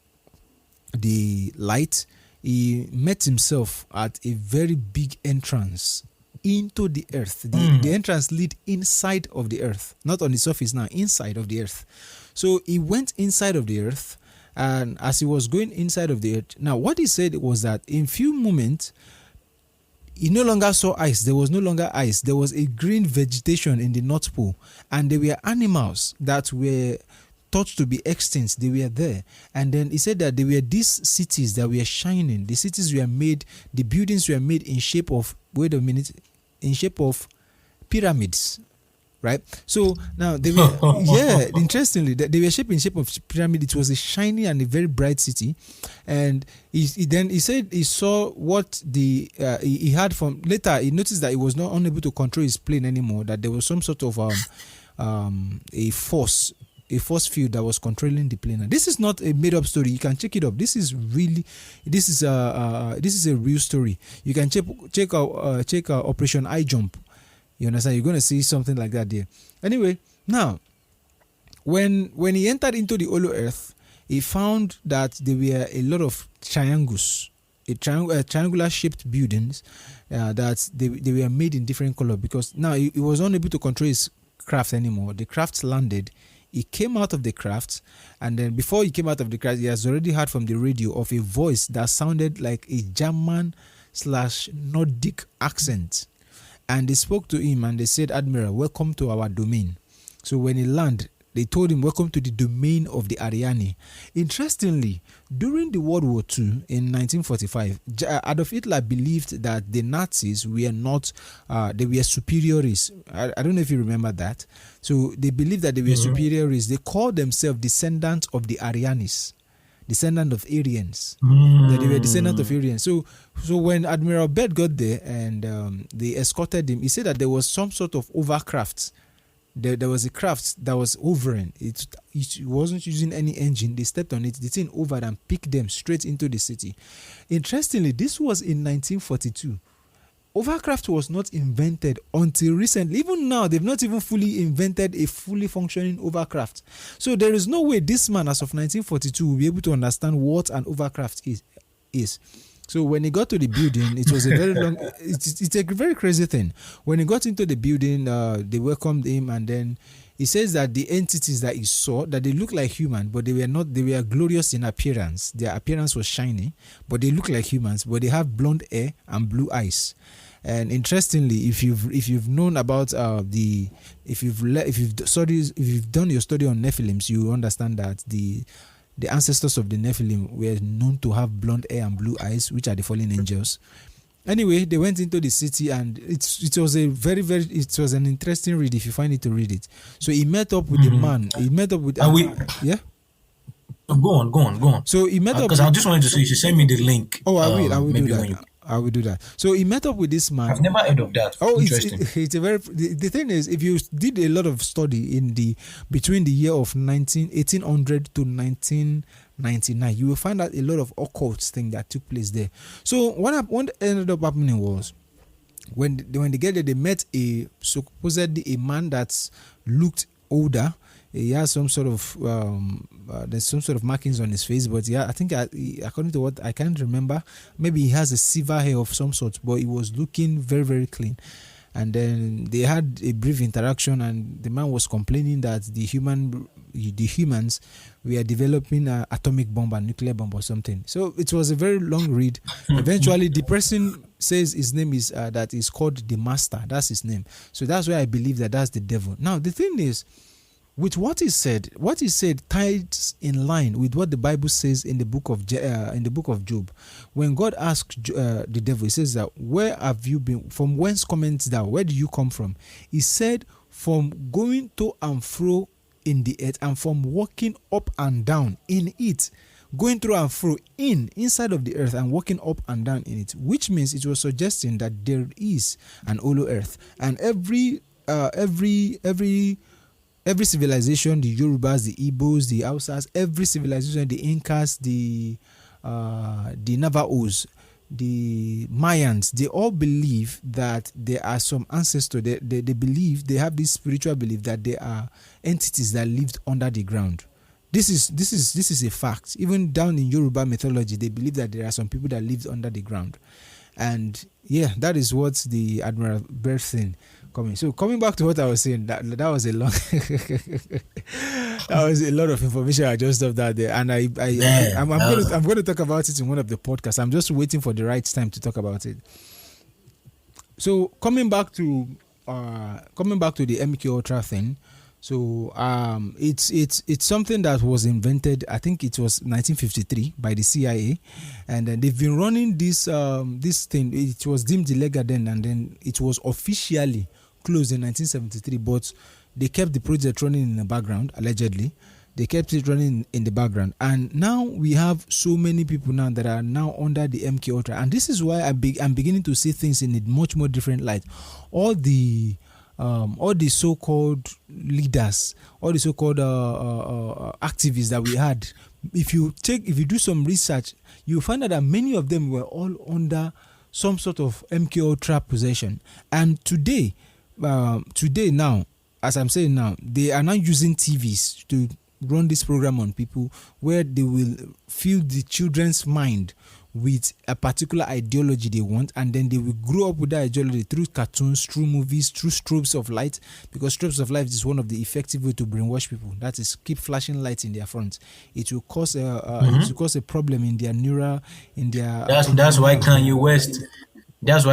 light, he met himself at a very big entrance into the earth. The entrance lead inside of the earth, not on the surface now, inside of the earth. So he went inside of the earth, and as he was going inside of the earth, now what he said was that in few moments he no longer saw ice. There was no longer ice. There was a green vegetation in the North Pole, and there were animals that were thought to be extinct. They were there. And then he said that there were these cities that were shining. The cities were made, the buildings were made in shape of pyramids. right? So now they were, yeah, interestingly, they were shaped in shape of pyramid. It was a shiny and a very bright city, and he said he saw what he had from later. He noticed that he was not unable to control his plane anymore. That there was some sort of a force field that was controlling the plane. And this is not a made up story. You can check it up. This is a real story. You can check out Operation I Jump. You understand? You're going to see something like that there. Anyway, now when he entered into the hollow earth, he found that there were a lot of triangles, triangular shaped buildings that they were made in different color, because now he was unable to control his craft anymore. The craft landed. He came out of the craft, and then before he came out of the craft, he has already heard from the radio of a voice that sounded like a German/Nordic accent. And they spoke to him and they said, "Admiral, welcome to our domain." So when he landed, they told him, "Welcome to the domain of the Ariani." Interestingly, during the World War II in 1945, Adolf Hitler believed that the Nazis were not, they were superior race. I don't know if you remember that. So they believed that they were superior race. They called themselves descendants of the Arianis, descendant of Aryans. That they were descendant of Aryans. So when Admiral Byrd got there and they escorted him, he said that there was some sort of overcraft. There was a craft that was hovering. It wasn't using any engine. They stepped on it. The thing hovered and picked them straight into the city. Interestingly, this was in 1942. Overcraft was not invented until recently. Even now, they've not even fully invented a fully functioning overcraft. So there is no way this man, as of 1942, will be able to understand what an overcraft is. So when he got to the building, it was a very long. It's a very crazy thing. When he got into the building, they welcomed him, and then he says that the entities that he saw, that they looked like human, but they were not. They were glorious in appearance. Their appearance was shiny, but they look like humans. But they have blonde hair and blue eyes. And interestingly, if you've known about if you've done your study on Nephilims, you understand that the ancestors of the Nephilim were known to have blonde hair and blue eyes, which are the fallen angels. Anyway, they went into the city, and it was an interesting read if you find it to read it. So he met up with the man. He met up with yeah. Go on. So he met up because I just wanted to say you should send me the link. Oh, I will do that. I will do that. So he met up with this man. I've never heard of that. Oh, interesting. It's a very. The thing is, if you did a lot of study between the year of 1800 to 1999, you will find out a lot of occult things that took place there. So what ended up happening was, when they get there, they met supposedly a man that looked older. He has some sort of there's some sort of markings on his face, but yeah, I think according to what I can't remember, maybe he has a silver hair of some sort, but he was looking very, very clean. And then they had a brief interaction, and the man was complaining that the humans were developing an atomic bomb and nuclear bomb or something. So it was a very long read. Eventually, the person says his name is that is called the Master. That's his name. So that's why I believe that that's the devil. Now the thing is, with what he said ties in line with what the Bible says in the book of Job. When God asked the devil, he says that, "Where have you been? From whence comest thou? Where do you come from?" He said, "From going to and fro in the earth, and from walking up and down in it." Going through and fro inside of the earth and walking up and down in it, which means it was suggesting that there is an hollow earth, and every civilization, the Yorubas, the Igbos, the Hausas, every civilization, the Incas, the Navajos, the Mayans, they all believe that there are some ancestors. They believe, they have this spiritual belief that there are entities that lived under the ground. This is a fact. Even down in Yoruba mythology, they believe that there are some people that lived under the ground. And yeah, that is what the Admiral Byrd thing coming. So coming back to what I was saying, that was a long that was a lot of information I just stuffed out there, and I'm going to talk about it in one of the podcasts. I'm just waiting for the right time to talk about it. So coming back to the MK Ultra thing. So it's something that was invented, I think it was 1953 by the CIA, and they've been running this thing. It was deemed illegal then, and then it was officially closed in 1973, but they kept the project running in the background, allegedly. They kept it running in the background. And now we have so many people now that are now under the MK Ultra. And this is why I'm beginning to see things in a much more different light. All the so-called leaders, all the so-called activists that we had, if you do some research, you find out that many of them were all under some sort of MK Ultra possession. And today now, as I'm saying now, they are now using TVs to run this program on people, where they will fill the children's mind with a particular ideology they want, and then they will grow up with that ideology through cartoons, through movies, through strobes of light, because strobes of light is one of the effective way to brainwash people. That is, keep flashing lights in their front. It will cause a problem in their neural, in their. That's why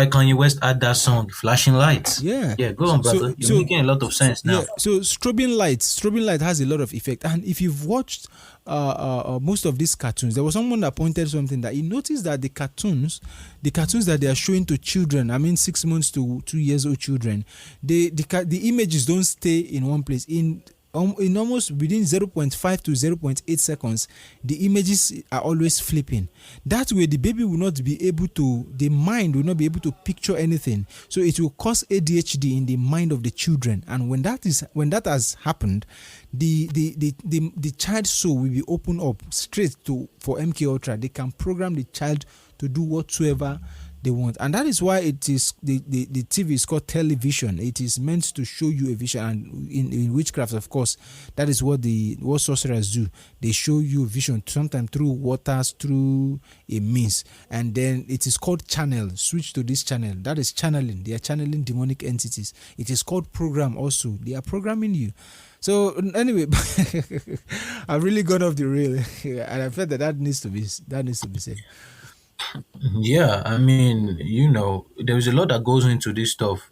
Kanye West had that song, Flashing Lights. Yeah. Yeah, go on, brother. You're making a lot of sense now. Yeah, so strobing light has a lot of effect. And if you've watched most of these cartoons, there was someone that pointed something that he noticed that the cartoons that they are showing to children, 6 months to 2 years old children, the images don't stay in one place. In almost within 0.5 to 0.8 seconds, the images are always flipping. That way, the baby will not be able to, the mind will not be able to picture anything. So it will cause ADHD in the mind of the children. And when that has happened, the child's soul will be opened up straight for MK Ultra. They can program the child to do whatsoever they want, and that is why it is the TV is called television. It is meant to show you a vision, and in witchcraft, of course, that is what sorcerers do. They show you a vision, sometimes through waters, through a means, and then it is called channel. Switch to this channel. That is channeling. They are channeling demonic entities. It is called program. Also, they are programming you. So anyway, I've really gone off the rail, and I felt that needs to be said. Yeah, there is a lot that goes into this stuff.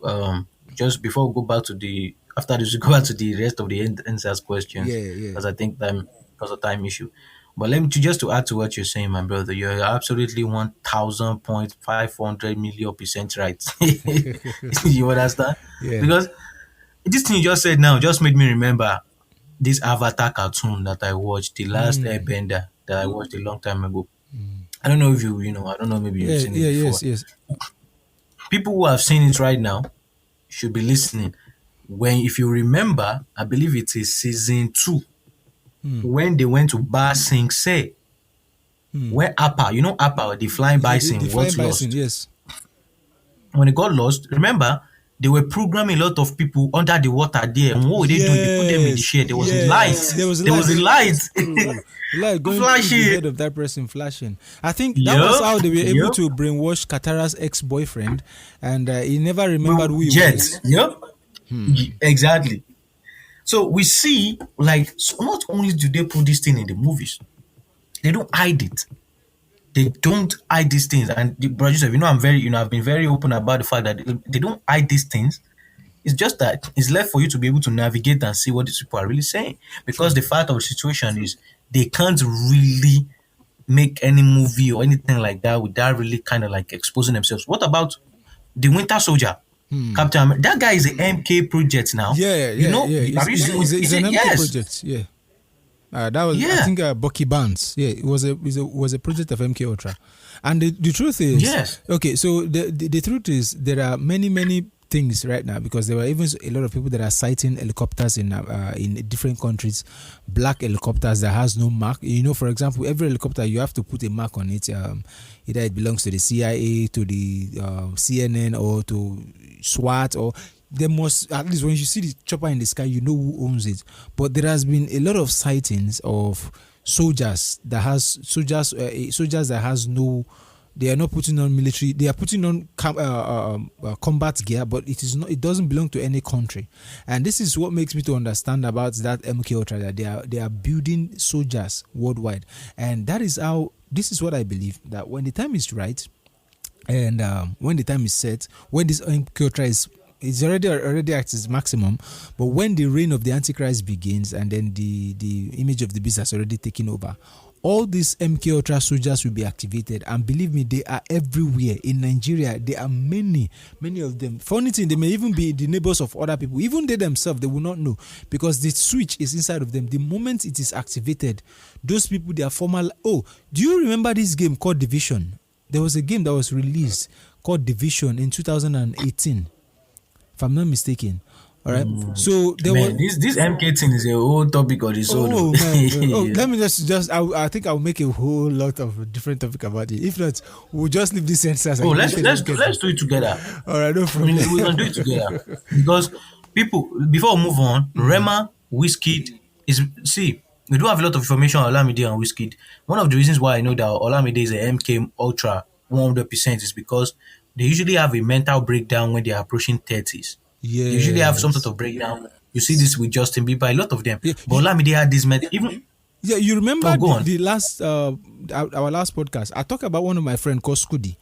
Just before we go back to the after this, we go back to the rest of the EndSars questions. Yeah. Because I think because of time issue. But let me just to add to what you're saying, my brother. You're absolutely 1,500,000,000% right. You understand? Yeah. Because this thing you just said now just made me remember this Avatar cartoon that I watched, the last Airbender that I watched a long time ago. I don't know if I don't know, maybe you've seen it before. Yes. People who have seen it right now should be listening. If you remember, I believe it is season 2, when they went to Ba Sing Se, where Appa, the flying bison, the flying lost. bison, yes. When it got lost, remember, they were programming a lot of people under the water there. And what would they do? They put them in the shade. There was a light. There was a light. Light going through the head of that person flashing. I think that was how they were able to brainwash Katara's ex-boyfriend, and he never remembered who he was. Yep. Exactly. So we see, not only do they put this thing in the movies, they don't hide it. They don't hide these things. And the producer, I've been very open about the fact that they don't hide these things. It's just that it's left for you to be able to navigate and see what these people are really saying. Because the fact of the situation is they can't really make any movie or anything like that without really kind of exposing themselves. What about the Winter Soldier? Captain America? That guy is an MK project now. Yeah. It's an MK project. Yeah. That was, I think, Bucky Barnes. Yeah, it was a project of MK Ultra, and the truth is, yes. Okay, so the truth is there are many things right now, because there were even a lot of people that are sighting helicopters in different countries, black helicopters that has no mark. For example, every helicopter you have to put a mark on it. Either it belongs to the CIA, to the CNN, or to SWAT, or there must, at least when you see the chopper in the sky, you know who owns it. But there has been a lot of sightings of soldiers that has no. They are not putting on military. They are putting on combat gear, but it is not. It doesn't belong to any country, and this is what makes me to understand about that MK Ultra, that they are building soldiers worldwide, and that is how. This is what I believe, that when the time is right, and when the time is set, when this MK Ultra is. It's already at its maximum, but when the reign of the Antichrist begins, and then the image of the beast has already taken over, all these MK Ultra soldiers will be activated, and believe me, they are everywhere in Nigeria. There are many of them. Funny thing, they may even be the neighbors of other people. Even they themselves, they will not know, because the switch is inside of them. The moment it is activated, those people, they are formal. Oh, do you remember this game called Division? There was a game that was released called Division in 2018, if I'm not mistaken. All right. So there Man, was this MK thing is a whole topic on its own. Oh man! Oh, let me just. I think I'll make a whole lot of different topic about it. If not, we'll just leave this sentence. Oh, let's do it together. All right, no I problem. mean, we can do it together because people. Before we move on, Rema, WizKid is see. We do have a lot of information on Olamide and WizKid. One of the reasons why I know that Olamide is a MK Ultra 100% is because they usually have a mental breakdown when they are approaching 30s. They usually have some sort Yes. of breakdown. You see this with Justin Bieber, a lot of them. Yeah, But Olamide had this mental. Even yeah. You remember go on. the last our last podcast? I talked about one of my friend called Scudi,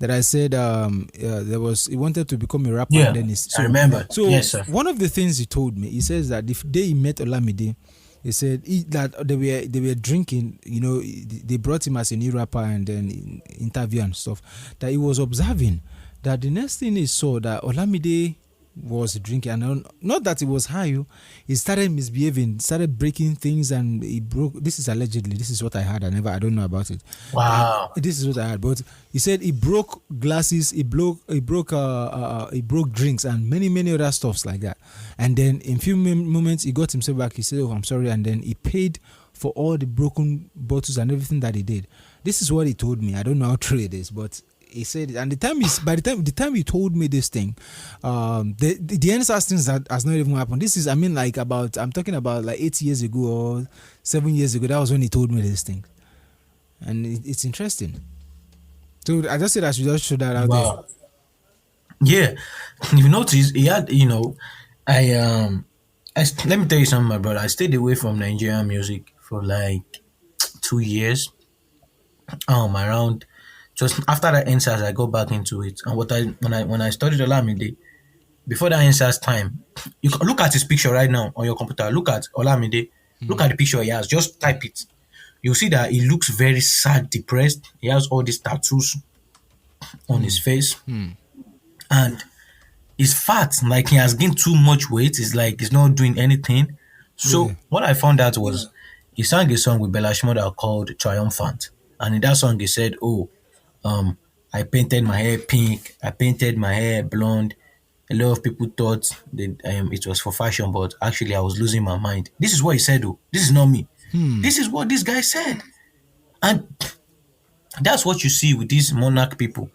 that I said there was he wanted to become a rapper. Yeah, And then I remember. So Yes, sir. one of the things he told me, he says that the day he met Olamide, he said that they were drinking. You know, they brought him as a new rapper and then interview and stuff. That he was observing that the next thing he saw that Olamide was drinking, and not that he was high. He started misbehaving, started breaking things, and he broke. This is allegedly. This is what I heard. I don't know about it. Wow. This is what I heard. But he said he broke glasses, he broke drinks, and many other stuffs like that. And then in few moments, he got himself back. He said, "Oh, I'm sorry," and then he paid for all the broken bottles and everything that he did. This is what he told me. I don't know how true it is, but he said it. And the time he told me this thing, the EndSars things that has not even happened. This is, I mean, like I'm talking about like 8 years ago or 7 years ago. That was when he told me this thing, and it's interesting. So I just said I should just show that out Wow. Yeah. You notice he had, let me tell you something, my brother. I stayed away from Nigerian music for like 2 years. Around just after that EndSars, I got back into it. And when I studied Olamide, before that EndSars time, you can look at his picture right now on your computer. Look at Olamide. Look at the picture he has. Just type it. You'll see that he looks very sad, depressed. He has all these tattoos on his face, and he's fat. Like he has gained too much weight. It's like he's not doing anything. So Yeah. what I found out was he sang a song with Bella Shmurda called Triumphant, and in that song he said, "Oh, I painted my hair pink. I painted my hair blonde. A lot of people thought that it was for fashion, but actually I was losing my mind." This is what he said. Oh, this is not me. This is what this guy said, and that's what you see with these monarch people.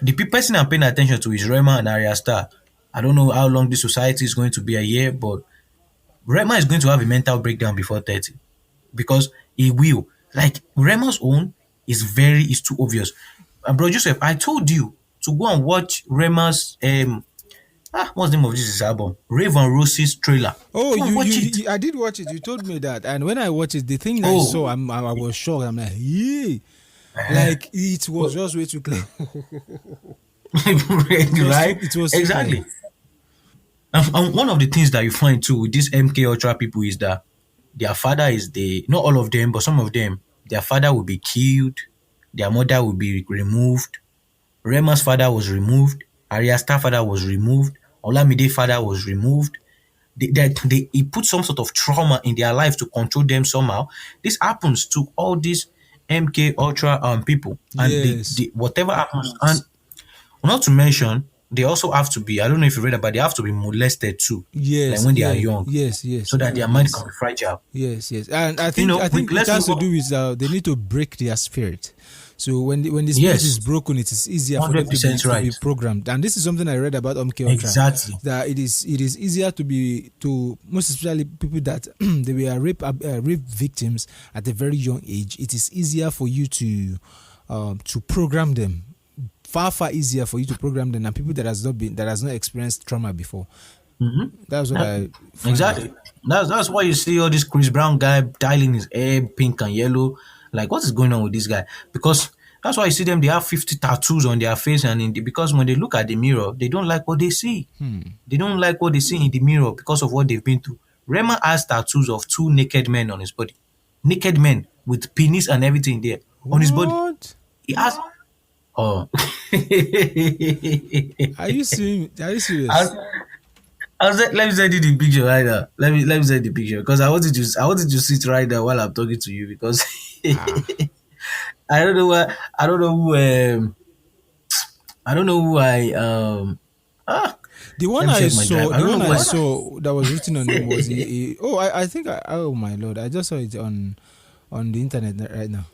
The person I'm paying attention to is Rema and Arya Star. I don't know how long this society is going to be a year, but Rema is going to have a mental breakdown before 30 because he will. Like Rema's own is too obvious. And bro Joseph, I told you to go and watch Rema's what's the name of this album? Rave and Rose's trailer. Oh, Go and watch it. I did watch it. You told me that, and when I watched it, the thing I Oh, saw, I was shocked. I'm like, yeah, like it was just way too clear. right? It was Exactly. And one of the things that you find too with these MK Ultra people is that their father is not all of them, but some of them, their father will be killed, their mother will be removed. Rema's father was removed, Arya Star father was removed, Olamide father was removed. He put some sort of trauma in their life to control them somehow. This happens to all these MK Ultra people, and Yes. whatever happens, and not to mention, they also have to be, I don't know if you read about, they have to be molested too. Yes, Like when they are yeah, young. yes, So that their mind can be fragile. yes, and I think it let's has to move do on. with they need to break their spirit. So when the spirit Yes. is broken, it is easier for them to 100% be right. programmed. And this is something I read about MK Ultra. Exactly. That it is easier to most especially people that they were rape victims at a very young age. It is easier for you to program them. Far easier for you to program them than people that has not experienced trauma before. That's what I find Exactly. That's why you see all this Chris Brown guy tiling his hair pink and yellow. Like, what is going on with this guy? Because that's why you see them, they have 50 tattoos on their face, and because when they look at the mirror, they don't like what they see. They don't like what they see in the mirror because of what they've been through. Rema has tattoos of two naked men on his body. Naked men. with penis and everything there on his body. What? He has. Oh. Are you serious? Are you I serious? was, let me send you the picture right now. Let me send the picture because I wanted to sit right there while I'm talking to you because Ah. I don't know what I don't know who I don't know who I ah The one let me I check my drive. saw, I the don't one know I what. saw that was written on him was oh, I think oh my lord, I just saw it on the internet right now.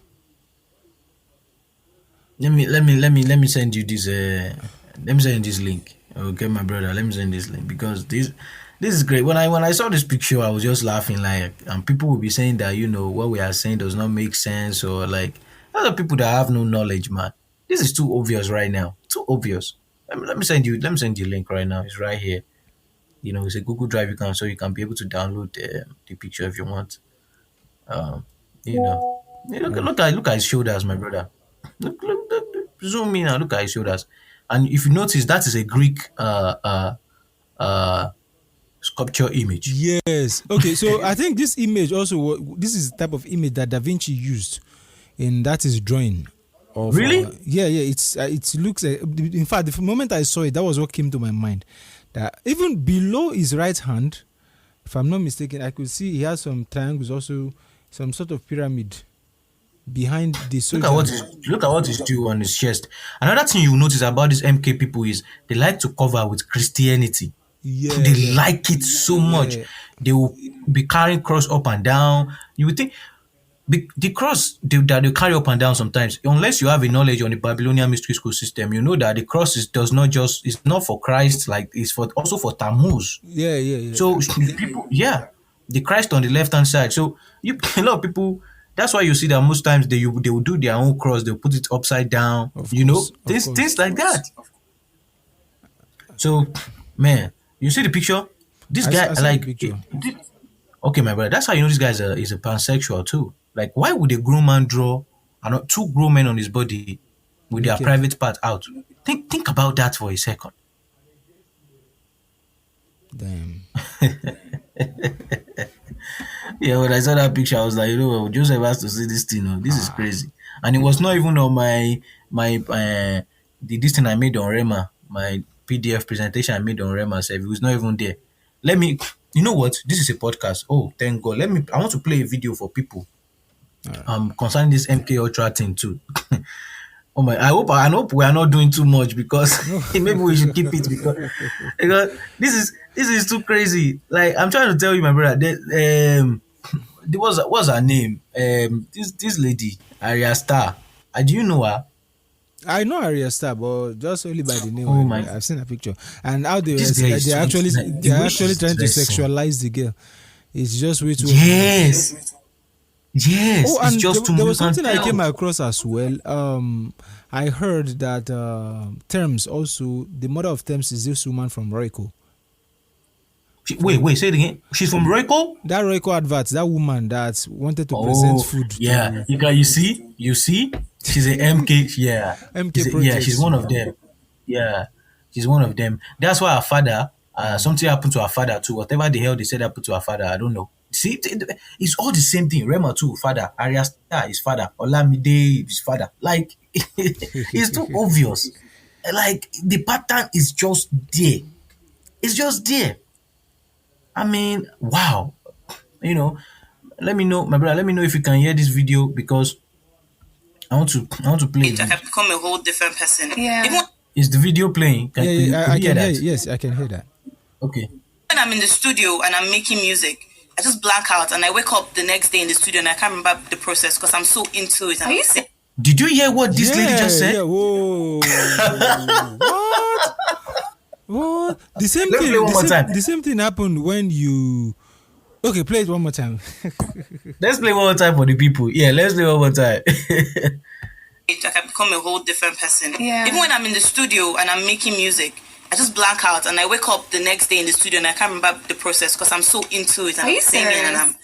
Let me send you this let me send you this link. Okay, my brother, let me send this link because this is great. When I saw this picture, I was just laughing like, and people will be saying that what we are saying does not make sense or like other people that have no knowledge, man. This is too obvious right now. Too obvious. Let me send you a link right now. It's right here. It's a Google Drive you can be able to download the picture if you want. Um, you know, Oh, look at his shoulders, my brother. Look, zoom in and look at his shoulders. And if you notice, that is a Greek uh, sculpture image. yes. Okay, so I think this image also this is the type of image that Da Vinci used in that is drawing of Really? yeah, it looks in fact the moment I saw it, that was what came to my mind, that even below his right hand, if I'm not mistaken, I could see he has some triangles, also some sort of pyramid behind the Look at soldier. what he's doing on his chest. Another thing you notice about these MK people is they like to cover with Christianity. Yeah, They yeah, like it so much. yeah. They will be carrying cross up and down. You would think the cross that they carry up and down sometimes, unless you have a knowledge on the Babylonian mystery school system, you know that the cross does not just it's not for Christ, like it's for also for Tammuz. Yeah, yeah, So yeah. people, yeah, the Christ on the left hand side. So a lot of people. That's why you see that most times they will do their own cross. They'll put it upside down. Of course, of Things course. like that. So, man, you see the picture. This guy I saw the like picture. okay, my brother. That's how you know this guy is a pansexual too. Like, why would a grown man draw and two grown men on his body with their Naked. private part out? Think about that for a second. Damn. Yeah, when I saw that picture, I was like, Joseph has to see this thing. Oh, this is crazy. And it was not even on this thing I made on Rema, my PDF presentation I made on Rema. It was not even there. You know what? This is a podcast. Oh, thank God. I want to play a video for people All right. concerning this MK Ultra thing too. Oh my! I hope we are not doing too much because maybe we should keep it because this is too crazy. Like I'm trying to tell you, my brother. What's her name? This lady, Arya Star. Do you know her? I know Arya Star, but just only by the name. Oh my! I've seen a picture, and how This girl is they're sweet. actually Like, the way she's trying to dressing. sexualize the girl. It's just way too obvious. Yes, yes. Oh, It's and just too there much. was You can something I came tell. across as well. I heard that Terms also, the mother of Terms is this woman from Royco. Wait. Say it again. She's from Royco. That Royco advert, that woman that wanted to present Oh, food yeah. to You see, she's a MK. Yeah, MK she's projects. one of them. Yeah, she's one of them. That's why her father, something happened to her father too. Whatever the hell they said happened to her father, I don't know. See, it's all the same thing. Rema too, father. Arya Star, his father. Olamide, his father. Like, it's too obvious. Like, the pattern is just there. It's just there. I mean, wow. You know, let me know, my brother. Let me know if you can hear this video because I want to play it. I have become a whole different person. Yeah. Is the video playing? Yeah, Could I you hear can hear that? it. Yes, I can hear that. Okay. When I'm in the studio and I'm making music, I just blank out and I wake up the next day in the studio and I can't remember the process because I'm so into it. Are you serious? Did you hear what this lady just said? Yeah, whoa. What? What? The same Let's thing. play one more time. The same thing happened when you. Okay, play it one more time. Let's play one more time for the people. Yeah, let's play one more time. I can become a whole different person. Yeah. Even when I'm in the studio and I'm making music, I just blank out and I wake up the next day in the studio and I can't remember the process because I'm so into it. And I'm singing and I'm,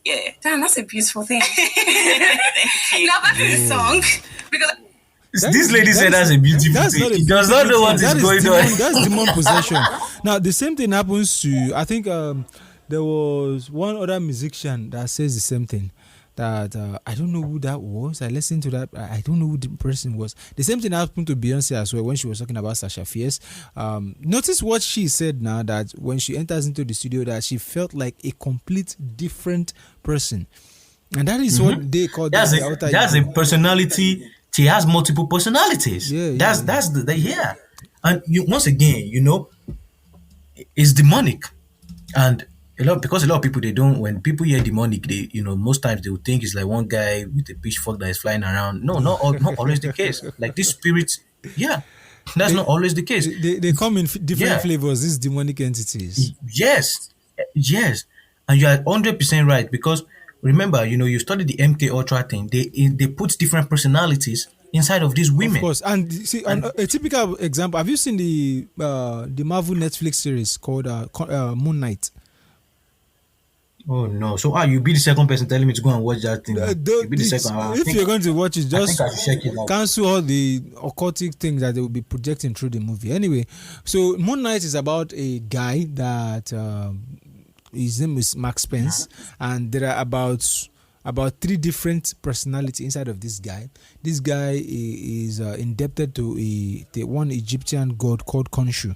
yeah. Damn, that's a beautiful thing. Now back to the song because This lady said that's a beautiful That's thing. not a He does not know what beautiful is thing. going on. That's demon possession. Now the same thing happens to, I think there was one other musician that says the same thing, that I don't know who that was. I listened to that. I don't know who the person was. The same thing happened to Beyonce as well when she was talking about Sasha Fierce. Notice what she said now, that when she enters into the studio, that she felt like a complete different person. And that is what they call That's a personality. She has multiple personalities. That's the yeah. And once again, it's demonic. And because a lot of people, they don't, when people hear demonic, they, most times they will think it's like one guy with a pitchfork that is flying around. No, not always the case. Like these spirits, that's not always the case. They come in different flavors, these demonic entities. Yes. And you are 100% right, because remember, you study the MK Ultra thing. They put different personalities inside of these women. Of course. And see, a typical example, have you seen the Marvel Netflix series called Moon Knight? Oh no! So you be the second person telling me to go and watch that thing. You be the second. If you're going to watch it, just I should check it out. Cancel all the occultic things that they will be projecting through the movie. Anyway, so Moon Knight is about a guy that his name is Mark Spence, and there are about 3 different personalities inside of this guy. This guy is indebted to the one Egyptian god called Khonshu,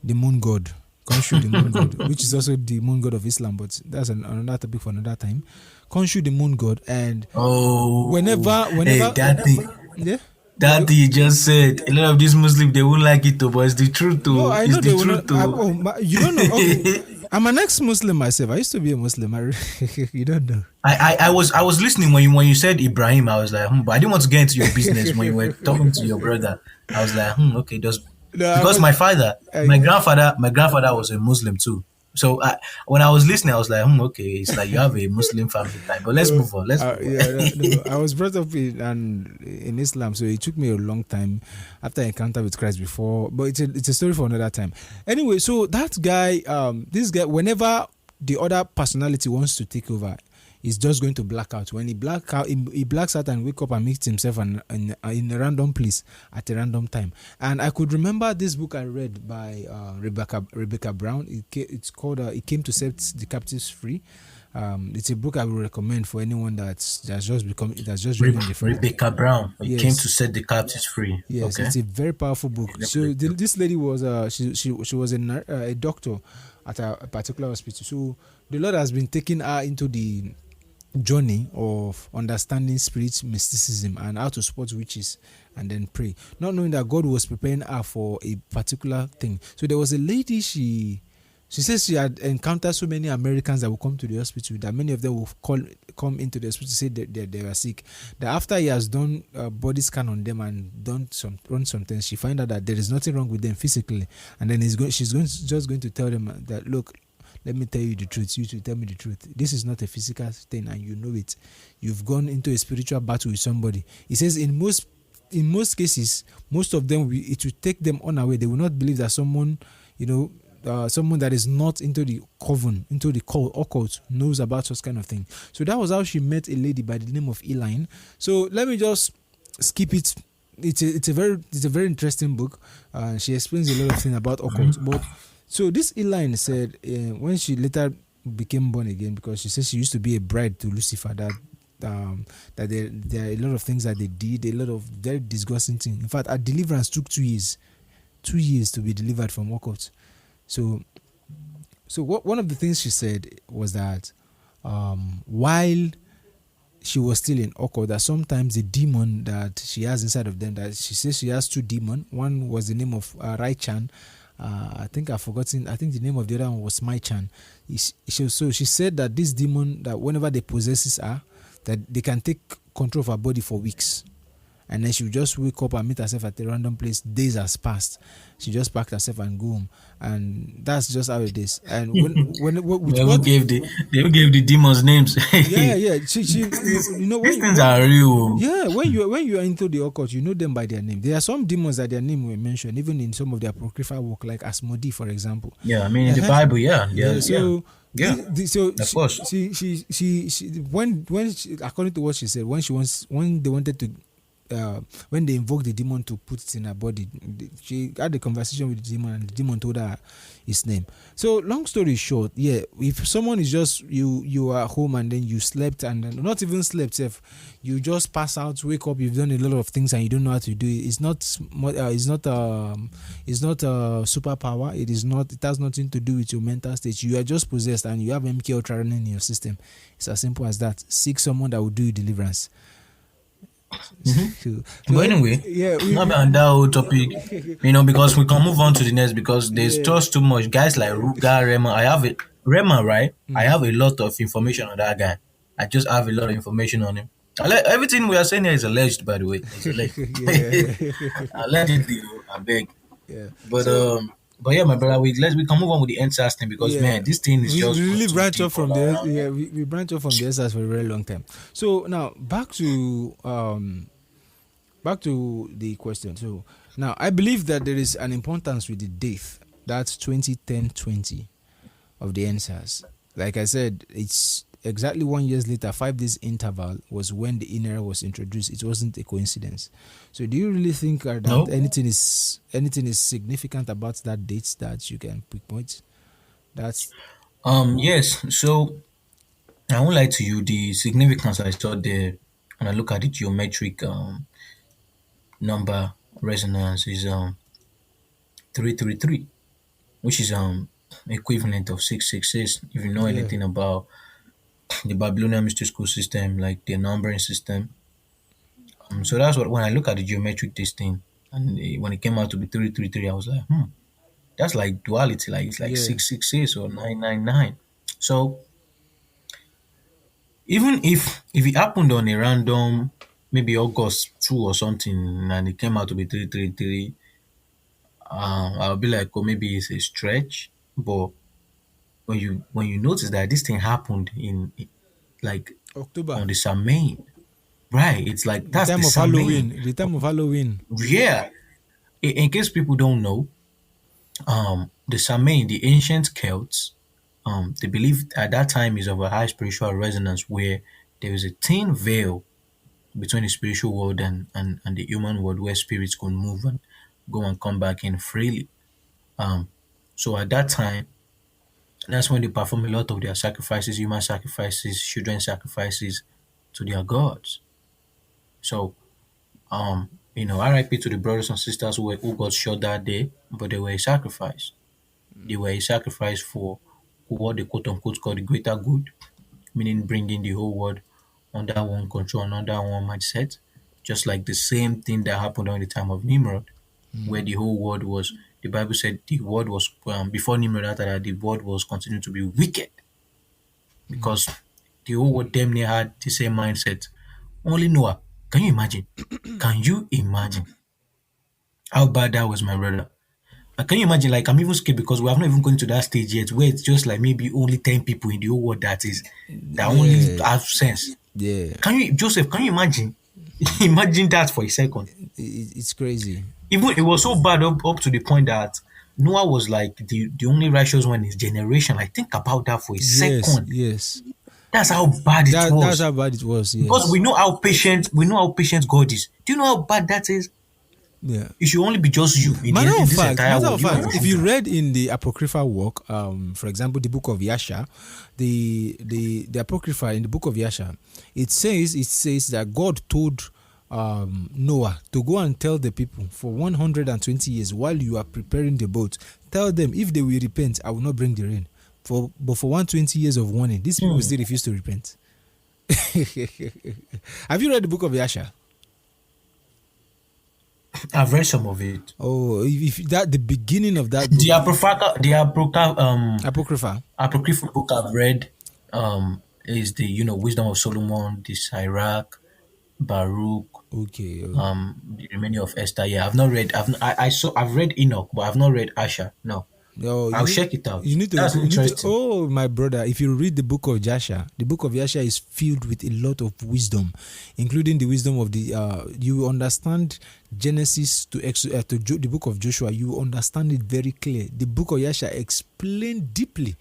the moon god. Khonshu, the moon god, which is also the moon god of Islam, but that's another topic for another time. Khonshu, the moon god, and whenever hey, that thing, yeah. That you just said, a lot of these Muslims, they won't like it, but it's the truth, too. No, I know they will not. You don't know. Okay. I'm an ex-Muslim myself. I used to be a Muslim. You don't know. I was listening when you said Ibrahim. I was like, but I didn't want to get into your business when you were talking to your brother. I was like, okay, because my grandfather was a Muslim too. So when I was listening, I was like, okay, it's like you have a Muslim family type. But let's move on. I was brought up in Islam, so it took me a long time after I encountered with Christ before. But it's a story for another time. Anyway, so that guy, this guy, whenever the other personality wants to take over, he's just going to black out. When he blacks out and wake up and meets himself in a random place at a random time. And I could remember this book I read by Rebecca Brown. It's called "It Came to Set the Captives Free." It's a book I would recommend for anyone that's just reading the free. Rebecca Brown. It came to set the captives free. Yes, okay. It's a very powerful book. So this lady was she was a doctor at a particular hospital. So the Lord has been taking her into the journey of understanding spirit mysticism and how to spot witches and then pray, not knowing that God was preparing her for a particular thing. So there was a lady, she says she had encountered so many Americans that will come to the hospital, that many of them will come into the hospital to say that they were sick, that after he has done a body scan on them and run some things, she find out that there is nothing wrong with them physically, and then she's just going to tell them that, look, let me tell you the truth. You should tell me the truth. This is not a physical thing, and you know it. You've gone into a spiritual battle with somebody. He says in most cases, most of them, it will take them unaware. They will not believe that someone, someone that is not into the coven, into the occult, knows about such kind of thing. So that was how she met a lady by the name of Elaine. So let me just skip it. It's a very interesting book. She explains a lot of things about occult, but. So this Elaine said when she later became born again, because she said she used to be a bride to Lucifer, that there are a lot of things that they did, a lot of very disgusting things. In fact, her deliverance took 2 years. 2 years to be delivered from occult. So one of the things she said was that while she was still in occult, that sometimes the demon that she has inside of them, that she says she has 2 demons. One was the name of Rai-chan. I think I've forgotten. I think the name of the other one was Mai-chan. So she said that this demon, that whenever they possesses her, that they can take control of her body for weeks. And then she would just wake up and meet herself at a random place. Days has passed. She just packed herself and go home. And that's just how it is. And they gave the demons names. Yeah. She these things are real. Yeah, when you are into the occult, you know them by their name. There are some demons that their name were mentioned, even in some of their apocryphal work, like Asmodi, for example. Yeah, I mean in the Bible, So of course. She when according to what she said, when they wanted to when they invoked the demon to put it in her body, she had a conversation with the demon, and the demon told her his name. So long story short, yeah, if someone is just you are home and then you slept and then not even slept, if you just pass out, wake up, you've done a lot of things and you don't know how to do it. It's not superpower. It is not. It has nothing to do with your mental state. You are just possessed and you have MK Ultra running in your system. It's as simple as that. Seek someone that will do you deliverance. But anyway, not on that whole topic, because we can move on to the next, because there's just too much. Guys like Ruga, Rema, Rema, right? I have a lot of information on that guy. I just have a lot of information on him. Everything we are saying here is alleged, by the way. It's alleged. Allegedly, I beg. Yeah. But yeah, my brother, we can move on with the EndSars thing, because man, this thing is just we really branch off from the we branch off from the EndSars for a very long time. So now back to the question. So now I believe that there is an importance with the date. That's 2010-20 of the EndSars. Like I said, it's exactly 1 year later, 5 days interval was when the inner was introduced. It wasn't a coincidence. So do you really think that anything is significant about that date that you can pinpoint? That's yes. So I won't lie to you. The significance I saw there, when I look at the geometric number resonance, is 333, which is equivalent of 666. If you know anything about the Babylonian mystery school system, like their numbering system. So that's what, when I look at the geometric this thing, and when it came out to be 333, I was like, that's like duality, like it's like 666 or 999. So even if it happened on a random, maybe August 2 or something, and it came out to be 333, I'll be like, oh, maybe it's a stretch. But when you notice that this thing happened in like October, on the Samain, right? It's like that's the time the of Samain. Halloween. The time of Halloween. Yeah. In case people don't know, the Samain, the ancient Celts, they believed at that time is of a high spiritual resonance, where there is a thin veil between the spiritual world and the human world, where spirits can move and go and come back in freely. So at that time, that's when they perform a lot of their sacrifices, human sacrifices, children sacrifices to their gods. So, RIP to the brothers and sisters who got shot that day, but they were a sacrifice. They were a sacrifice for what they quote unquote call the greater good, meaning bringing the whole world under one control and under one mindset. Just like the same thing that happened during the time of Nimrod, where the whole world was, the Bible said the world was, before Nimrod, after that, the world was continuing to be wicked, because the whole world damn near had the same mindset. Only Noah. Can you imagine? Can you imagine how bad that was, my brother? Can you imagine? Like, I'm even scared, because we have not even gone to that stage yet, where it's just like maybe only 10 people in the whole world that only have sense. Yeah. Joseph, can you imagine? Imagine that for a second. It's crazy. Even it was so bad up to the point that Noah was like the only righteous one in his generation. Like, think about that for a second. Yes. That's how bad it was. That's how bad it was. Yes. Because we know how patient God is. Do you know how bad that is? Yeah. It should only be just you in Matter of this fact, entire world. if you read in the apocryphal work, for example, the book of Yasha, the apocrypha in the book of Yasha, it says that God told Noah to go and tell the people for 120 years while you are preparing the boat, tell them if they will repent, I will not bring the rain. But for 120 years of warning, these people still refuse to repent. Have you read the book of Yasha? I've read some of it. Oh, if that the beginning of that book, apocryphal book I've read is the Wisdom of Solomon, the Sirach, Baruch, the remaining of Esther. Yeah, I've not read. I've read Enoch, but I've not read Asher. No. I'll check it out. That's interesting. Oh, my brother, if you read the book of Yasha, the book of Yasha is filled with a lot of wisdom, including the wisdom of the. You understand Genesis to the book of Joshua. You understand it very clear. The book of Yasha explained deeply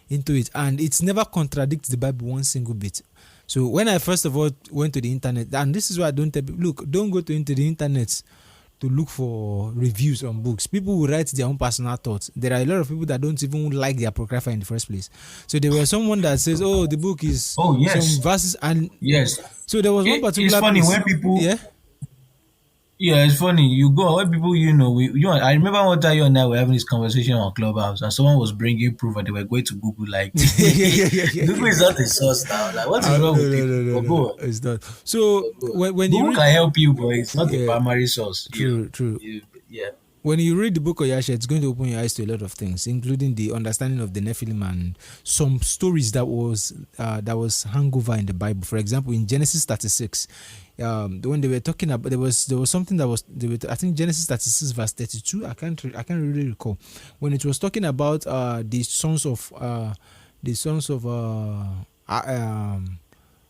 into it, and it never contradicts the Bible one single bit. So when I first of all went to the internet, and this is why I don't tell people, look, don't go into the internet to look for reviews on books. People will write their own personal thoughts. There are a lot of people that don't even like their apocrypha in the first place. So there was someone that says, "Oh, the book is some verses," and so there was one particular. It's funny place, when people. yeah. Yeah, it's funny. You go when people, I remember one time you and I were having this conversation on Clubhouse, and someone was bringing proof, and they were going to Google like, yeah. Google is not a source now. Like, what is wrong with people? Go on. It's not. So when you Google read, can help you, but it's not the primary source. True. Yeah. When you read the book of Yasha, it's going to open your eyes to a lot of things, including the understanding of the Nephilim and some stories that was hangover in the Bible. For example, in Genesis 36, when they were talking about, there was something that was, I think Genesis 36 verse 32. I can't really recall when it was talking about the sons of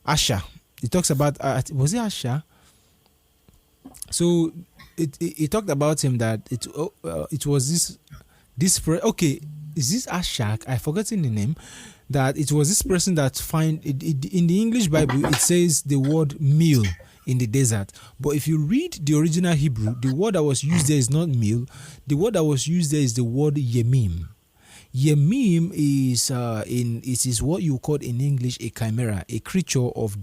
Asher. It talks about was it Asher? So it talked about him that it was this okay, is this Ashak? I've forgotten the name. That it was this person that find it in the English Bible. It says the word meal in the desert, but if you read the original Hebrew, the word that was used there is not meal. The word that was used there is the word yemim. Yemim is it is what you call in English a chimera, a creature of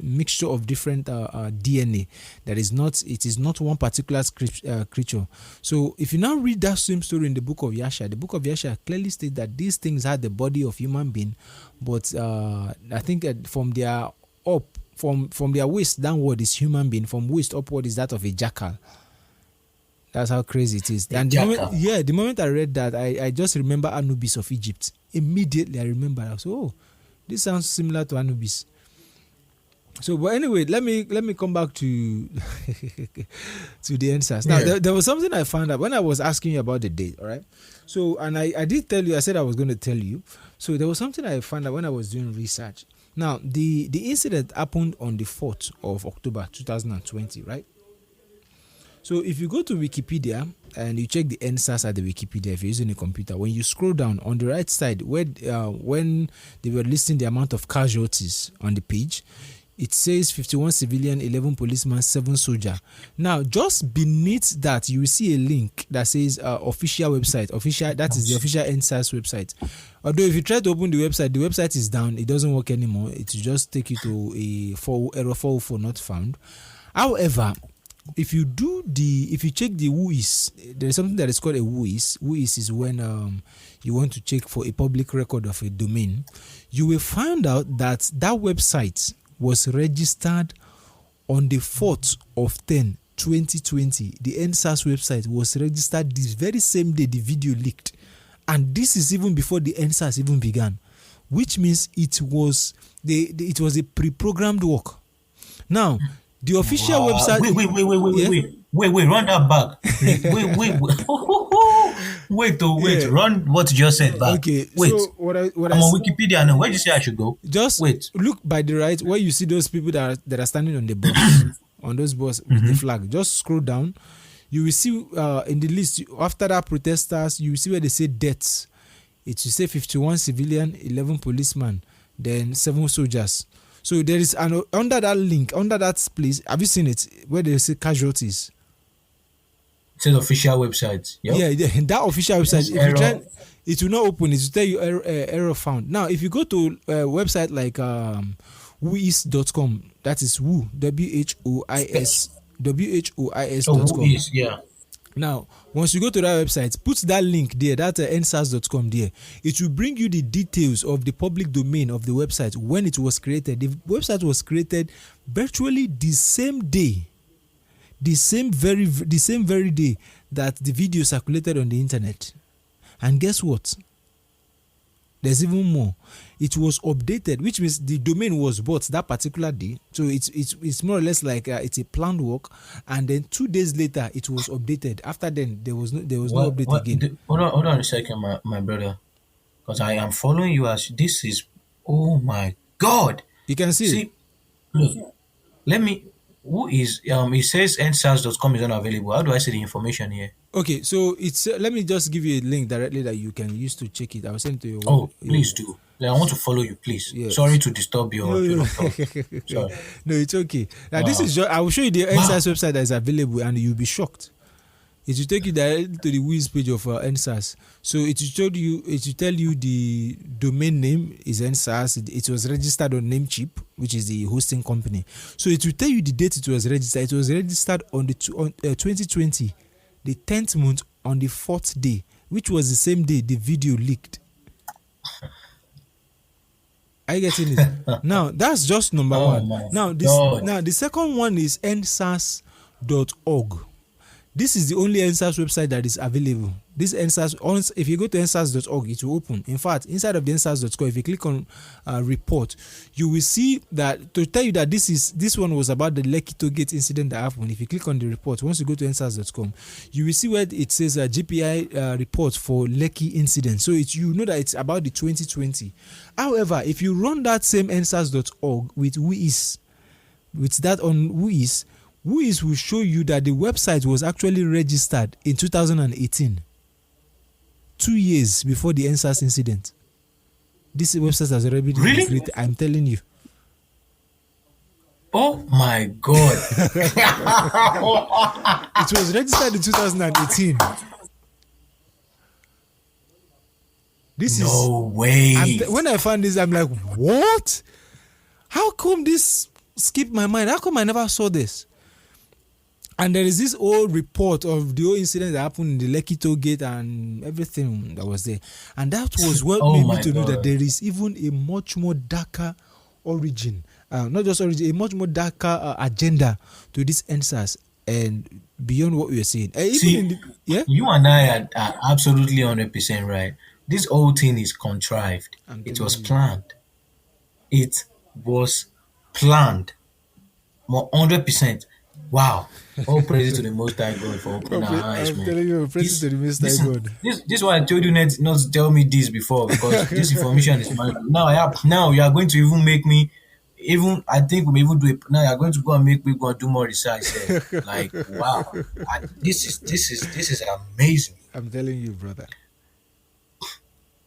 mixture of different DNA. That is not, it is not one particular creature. So if you now read that same story in the book of Yasha, the book of Yasha clearly states that these things had the body of human being, but I think from their waist downward is human being, from waist upward is that of a jackal. That's how crazy it is. And the moment I read that, I just remember Anubis of Egypt. Immediately I remember. I was, oh, this sounds similar to Anubis. So, but anyway, let me come back to to the EndSars. Now, there was something I found out when I was asking you about the date. All right. So, and I did tell you. I said I was going to tell you. So, there was something I found out when I was doing research. Now, the incident happened on the 4th of October 2020, right? So if you go to Wikipedia and you check the EndSars at the Wikipedia, if you're using a computer, when you scroll down on the right side, where when they were listing the amount of casualties on the page, it says 51 civilian, 11 policemen, 7 soldier. Now, just beneath that, you will see a link that says official website. That is the official EndSars website. Although if you try to open the website is down. It doesn't work anymore. It will just take you to error 404 not found. However, if you check the WHOIS, there is something that is called a WHOIS. WHOIS is when you want to check for a public record of a domain. You will find out that website was registered on the 4th of 2020. The EndSars website was registered this very same day the video leaked. And this is even before the EndSars even began, which means it was a pre-programmed work. Now, the official website. Wait, run that back. Wait. Run what you just said back. Okay, wait. So what I'm on Wikipedia now. Where did you say I should go? Just look by the right where you see those people that are standing on the bus, on those bus with the flag. Just scroll down. You will see in the list after that protesters. You will see where they say deaths. It will say 51 civilian, 11 policemen, then 7 soldiers. So there is under that link, under that place, have you seen it, where they say casualties? It says official website. Yep. Yeah, that official website, if you try, it will not open, it will tell you error found. Now, if you go to a website like whois.com, that is who, WHOIS.com. Yeah. Now, once you go to that website, put that link there, that's EndSars.com there. It will bring you the details of the public domain of the website when it was created. The website was created virtually the same day, the same very day that the video circulated on the internet. And guess what? There's even more. It was updated, which means the domain was bought that particular day. So it's more or less like it's a planned work. And then 2 days later, it was updated. After then, there was no update again. Hold on a second, my brother, because I am following you as this is. Oh my God! You can see. Look, let me. Who is it says EndSars.com is unavailable. How do I see the information here? Okay, so it's let me just give you a link directly that you can use to check it. I'll send to you. Oh, please do. Like, I want to follow you, please. Sorry Yes. to disturb No, your train no, of thought. Sorry. no, it's okay. Now this Wow. is just, I will show you the Wow. EndSars website that is available, and you'll be shocked. It will take you directly to the Wiz page of EndSars. So it will tell you the domain name is EndSars. It was registered on Namecheap, which is the hosting company. So it will tell you the date it was registered. It was registered on 2020, the 10th month, on the 4th day, which was the same day the video leaked. Are you getting it? Now that's just number Oh one. my Now God. the second one is EndSars.org. This is the only EndSars website that is available. This EndSars, if you go to EndSars.org, it will open. In fact, inside of the EndSars.org, if you click on report, you will see that, to tell you that this one was about the Lekki Tollgate incident that happened. If you click on the report, once you go to EndSars.com, you will see where it says GPI report for Lekki incident. So you know that it's about the 2020. However, if you run that same EndSars.org with WhoIs, with that on WhoIs will show you that the website was actually registered in 2018, 2 years before the EndSars incident. This website has already been Really? created. I'm telling you. Oh my God. It was registered in 2018. This No way. when I found this, I'm like, what? How come this skipped my mind? How come I never saw this? And there is this old report of the whole incident that happened in the Lekki Tollgate and everything that was there. And that was what Oh made me my to know that God. there is even a much more darker origin. Not just origin, a much more darker agenda to this EndSars and beyond what we are saying. See, you and I are absolutely 100% right. This whole thing is contrived. I'm It telling was you. planned. It was planned. 100%. Wow. All praise to the Most High God for opening our eyes, I'm man. telling you, praise to the Most High Listen, God. this is why I told you not to tell me this before, because this information is mine. Now you are going to even make me, even I think we may even do it now. You are going to go and make me go and do more research. Like, wow, this is amazing. I'm telling you, brother.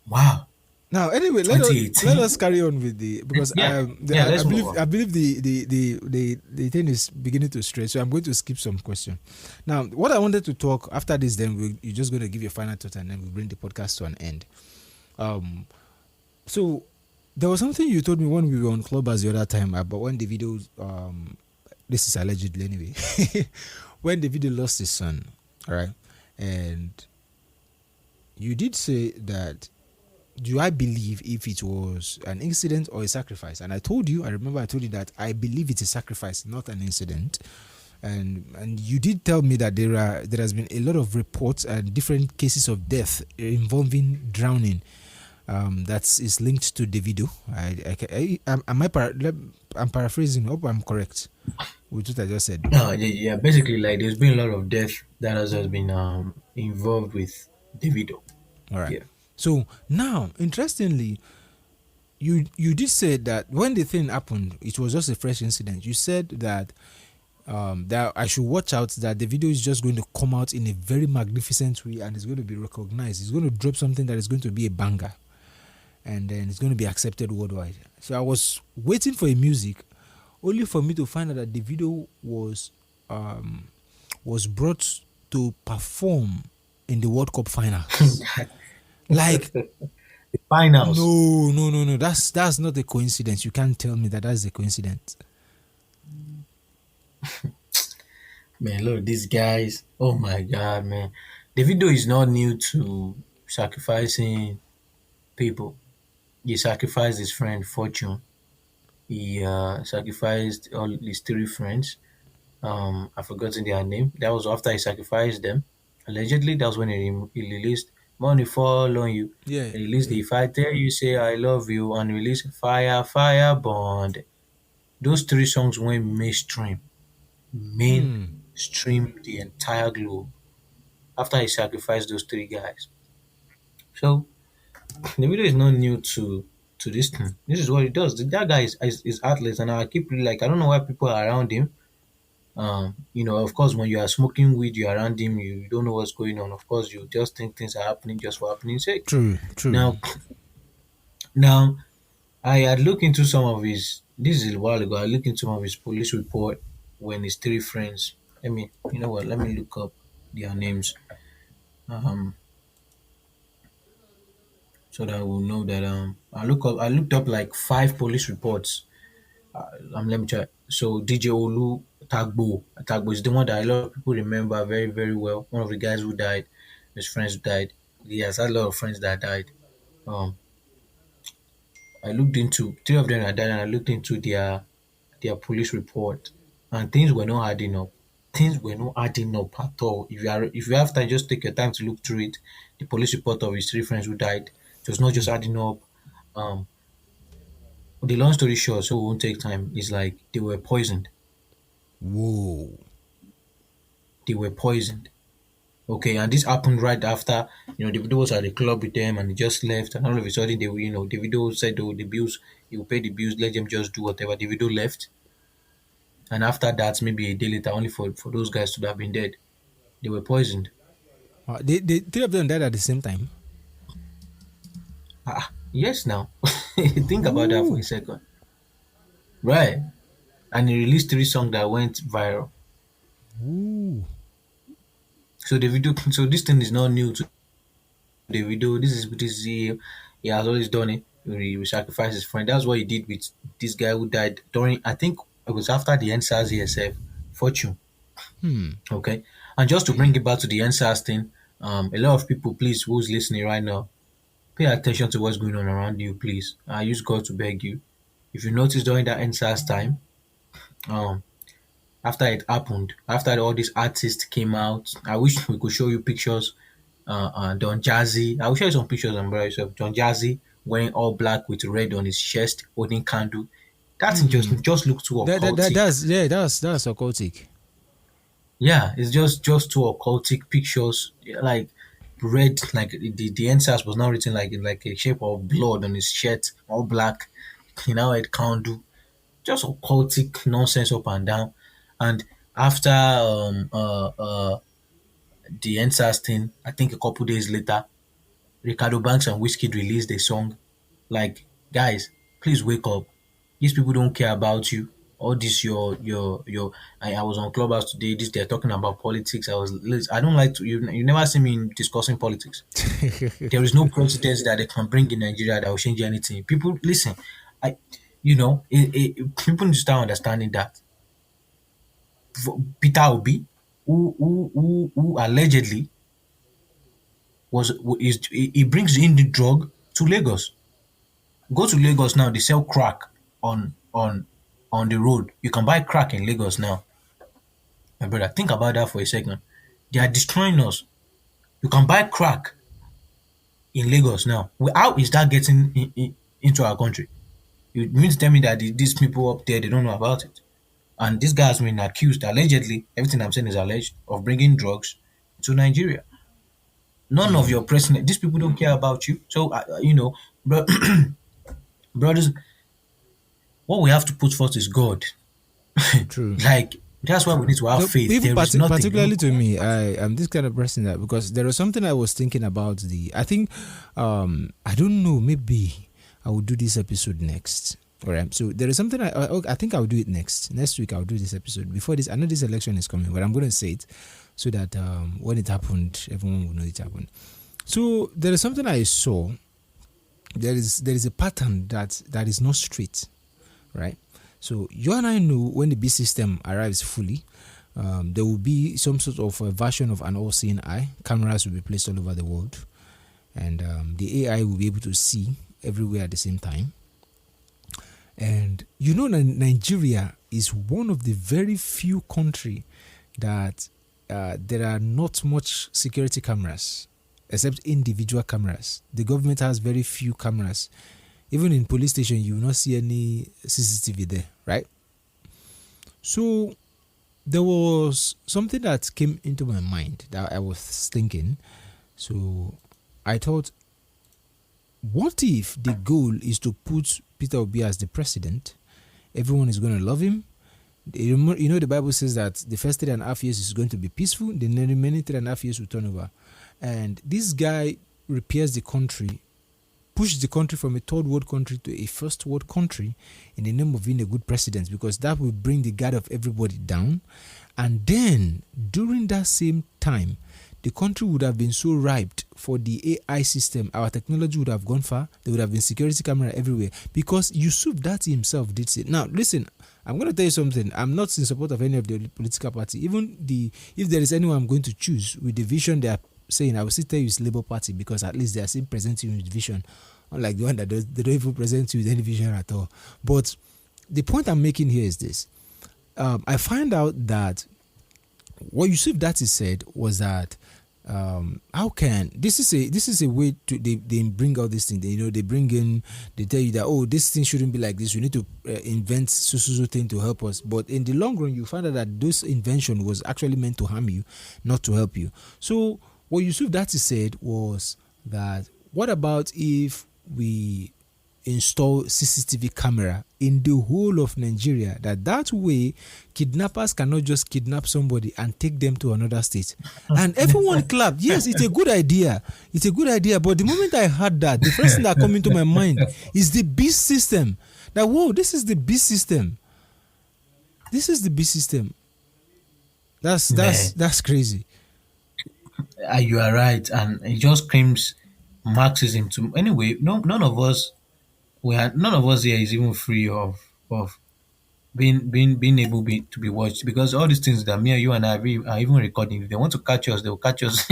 Wow. Now, anyway, let 2018. us carry on with because Yeah, I let's move believe on. the thing is beginning to stretch, so I'm going to skip some question. Now, what I wanted to talk after this, then you're just going to give your final thought, and then we bring the podcast to an end. So there was something you told me when we were on Clubhouse the other time about when the video, this is allegedly anyway, when the video lost his son, all right, and you did say that, do I believe if it was an incident or a sacrifice? And I remember I told you that I believe it's a sacrifice, not an incident. And you did tell me that there has been a lot of reports and different cases of death involving drowning that is linked to the video. I'm paraphrasing. I hope I'm correct with what I just said. No, yeah, basically, like, there's been a lot of death that has just been involved with Davido. All right. Yeah. So now, interestingly, you did say that when the thing happened, it was just a fresh incident. You said that that I should watch out, that the video is just going to come out in a very magnificent way and it's going to be recognized. It's going to drop something that is going to be a banger, and then it's going to be accepted worldwide. So I was waiting for a music, only for me to find out that the video was brought to perform in the World Cup finals. Like, The finals. no. That's not a coincidence. You can't tell me that that's a coincidence. Man, look, these guys. Oh my God, man. Davido is not new to sacrificing people. He sacrificed his friend Fortune. He sacrificed all his three friends. I've forgotten their name. That was after he sacrificed them. Allegedly, that was when he released Money Fall on You. Yeah. He released the If I Tell You Say I Love You, and released Fire, Fire Bond. Those three songs went mainstream the entire globe after he sacrificed those three guys. So the video is not new to this thing. This is what he does. That guy is athlete, and I keep really, like, I don't know why people are around him. Of course, when you are smoking weed, you're around him, you don't know what's going on. Of course, you just think things are happening just for happening's sake. True. Now, Now, I had looked into some of his. This is a while ago. I looked into some of his police report when his three friends. Let me, you know what? Let me look up their names, um, so that we'll know that. I looked up like five police reports. Let me try. So DJ Olu Tagbo is the one that a lot of people remember very very well. One of the guys who died, his friends who died. He has had a lot of friends that died. Um, I looked into three of them that died, and I looked into their police report, and things were not adding up. Things were not adding up at all. If you have time, just take your time to look through it. The police report of his three friends who died, it was not just adding up. Um, the long story short, so we won't take time. Is like they were poisoned. Whoa. They were poisoned. Okay, and this happened right after Davido was at the club with them, and he just left, and all of a sudden they were Davido said, "Oh, the bills, he will pay the bills. Let them just do whatever." Davido left, and after that, maybe a day later, only for those guys to have been dead. They were poisoned. The three of them died at the same time. Yes, now think about that for Ooh. a second, right? And he released three songs that went viral. Ooh. So this thing is not new to Davido. He has always done it. He sacrificed his friend. That's what he did with this guy who died during. I think it was after the EndSars ESF Fortune. Hmm. Okay, and just to bring it back to the EndSars thing, a lot of people, please, who's listening right now, pay attention to what's going on around you, please. I use God to beg you. If you notice during that EndSars time, um, after it happened, after all these artists came out, I wish we could show you pictures. Don Jazzy, I will show you some pictures and brother yourself. Don Jazzy wearing all black with red on his chest, holding candle. That thing just looked too occultic. That's occultic. Yeah, it's just two occultic pictures, yeah, like red, like the EndSars was now written like in like a shape of blood on his shirt, all black. He now had candle, just occultic nonsense up and down. And after the EndSars thing, I think a couple days later, Ricardo Banks and Wizkid released a song like, guys, please wake up. These people don't care about you. All this your I was on Clubhouse today. This they're talking about politics. I don't like to you never see me discussing politics. There is no president that they can bring in Nigeria that will change anything. People listen, I people need to start understanding that Peter Obi, who allegedly he brings in the drug to Lagos. Go to Lagos now, they sell crack on the road. You can buy crack in Lagos now. My brother, think about that for a second. They are destroying us. You can buy crack in Lagos now. How is that getting into our country? You mean to tell me that these people up there, they don't know about it? And this guy has been accused, allegedly, everything I'm saying is alleged, of bringing drugs to Nigeria. None of your president, these people don't care about you. So, bro, brothers, what we have to put forth is God. True. Like, that's why we need to have So faith. even There is nothing. particularly to me, I am this kind of person that because there was something I was thinking about I think I don't know, maybe I will do this episode next. All right. So there is something I think I'll do it next week. I'll do this episode before this. I know this election is coming, but I'm going to say it so that when it happened, everyone will know it happened. So there is something I saw. There is a pattern that is not straight, right? So you and I know when the B system arrives fully, there will be some sort of a version of an all-seeing eye. Cameras will be placed all over the world, and the AI will be able to see everywhere at the same time. And Nigeria is one of the very few countries that there are not much security cameras, except individual cameras. The government has very few cameras. Even in police station, you will not see any CCTV there, right? So there was something that came into my mind that I was thinking. So I thought, what if the goal is to put Peter Obi as the president? Everyone is going to love him. The Bible says that the first 3.5 years is going to be peaceful. The remaining 3.5 years will turn over. And this guy repairs the country push the country from a third world country to a first world country in the name of being a good president, because that will bring the guard of everybody down. And then during that same time, the country would have been so ripe for the AI system. Our technology would have gone far. There would have been security camera everywhere, because Yusuf Dati himself did say. Now, listen, I'm going to tell you something. I'm not in support of any of the political party. Even if there is anyone I'm going to choose with the vision they are saying, I will still tell you it's Labour Party, because at least they are still presenting you with vision, unlike the one that they don't even present you with any vision at all. But the point I'm making here is this. I find out that what Yusuf Dati said was that how can this is a way to they bring out this thing. They bring in, they tell you that, oh, this thing shouldn't be like this, we need to invent so thing to help us. But in the long run, you find out that this invention was actually meant to harm you, not to help you. So what Yusuf Dati said was that, what about if we install CCTV camera in the whole of Nigeria, that way kidnappers cannot just kidnap somebody and take them to another state. And everyone clapped. Yes, it's a good idea. But the moment I heard that, the first thing that came into my mind is the beast system. That, whoa, this is the beast system. That's crazy. You are right, and it just screams Marxism to anyway. None of us here is even free of being able to be watched, because all these things that me and you and I are even recording. If they want to catch us, they will catch us.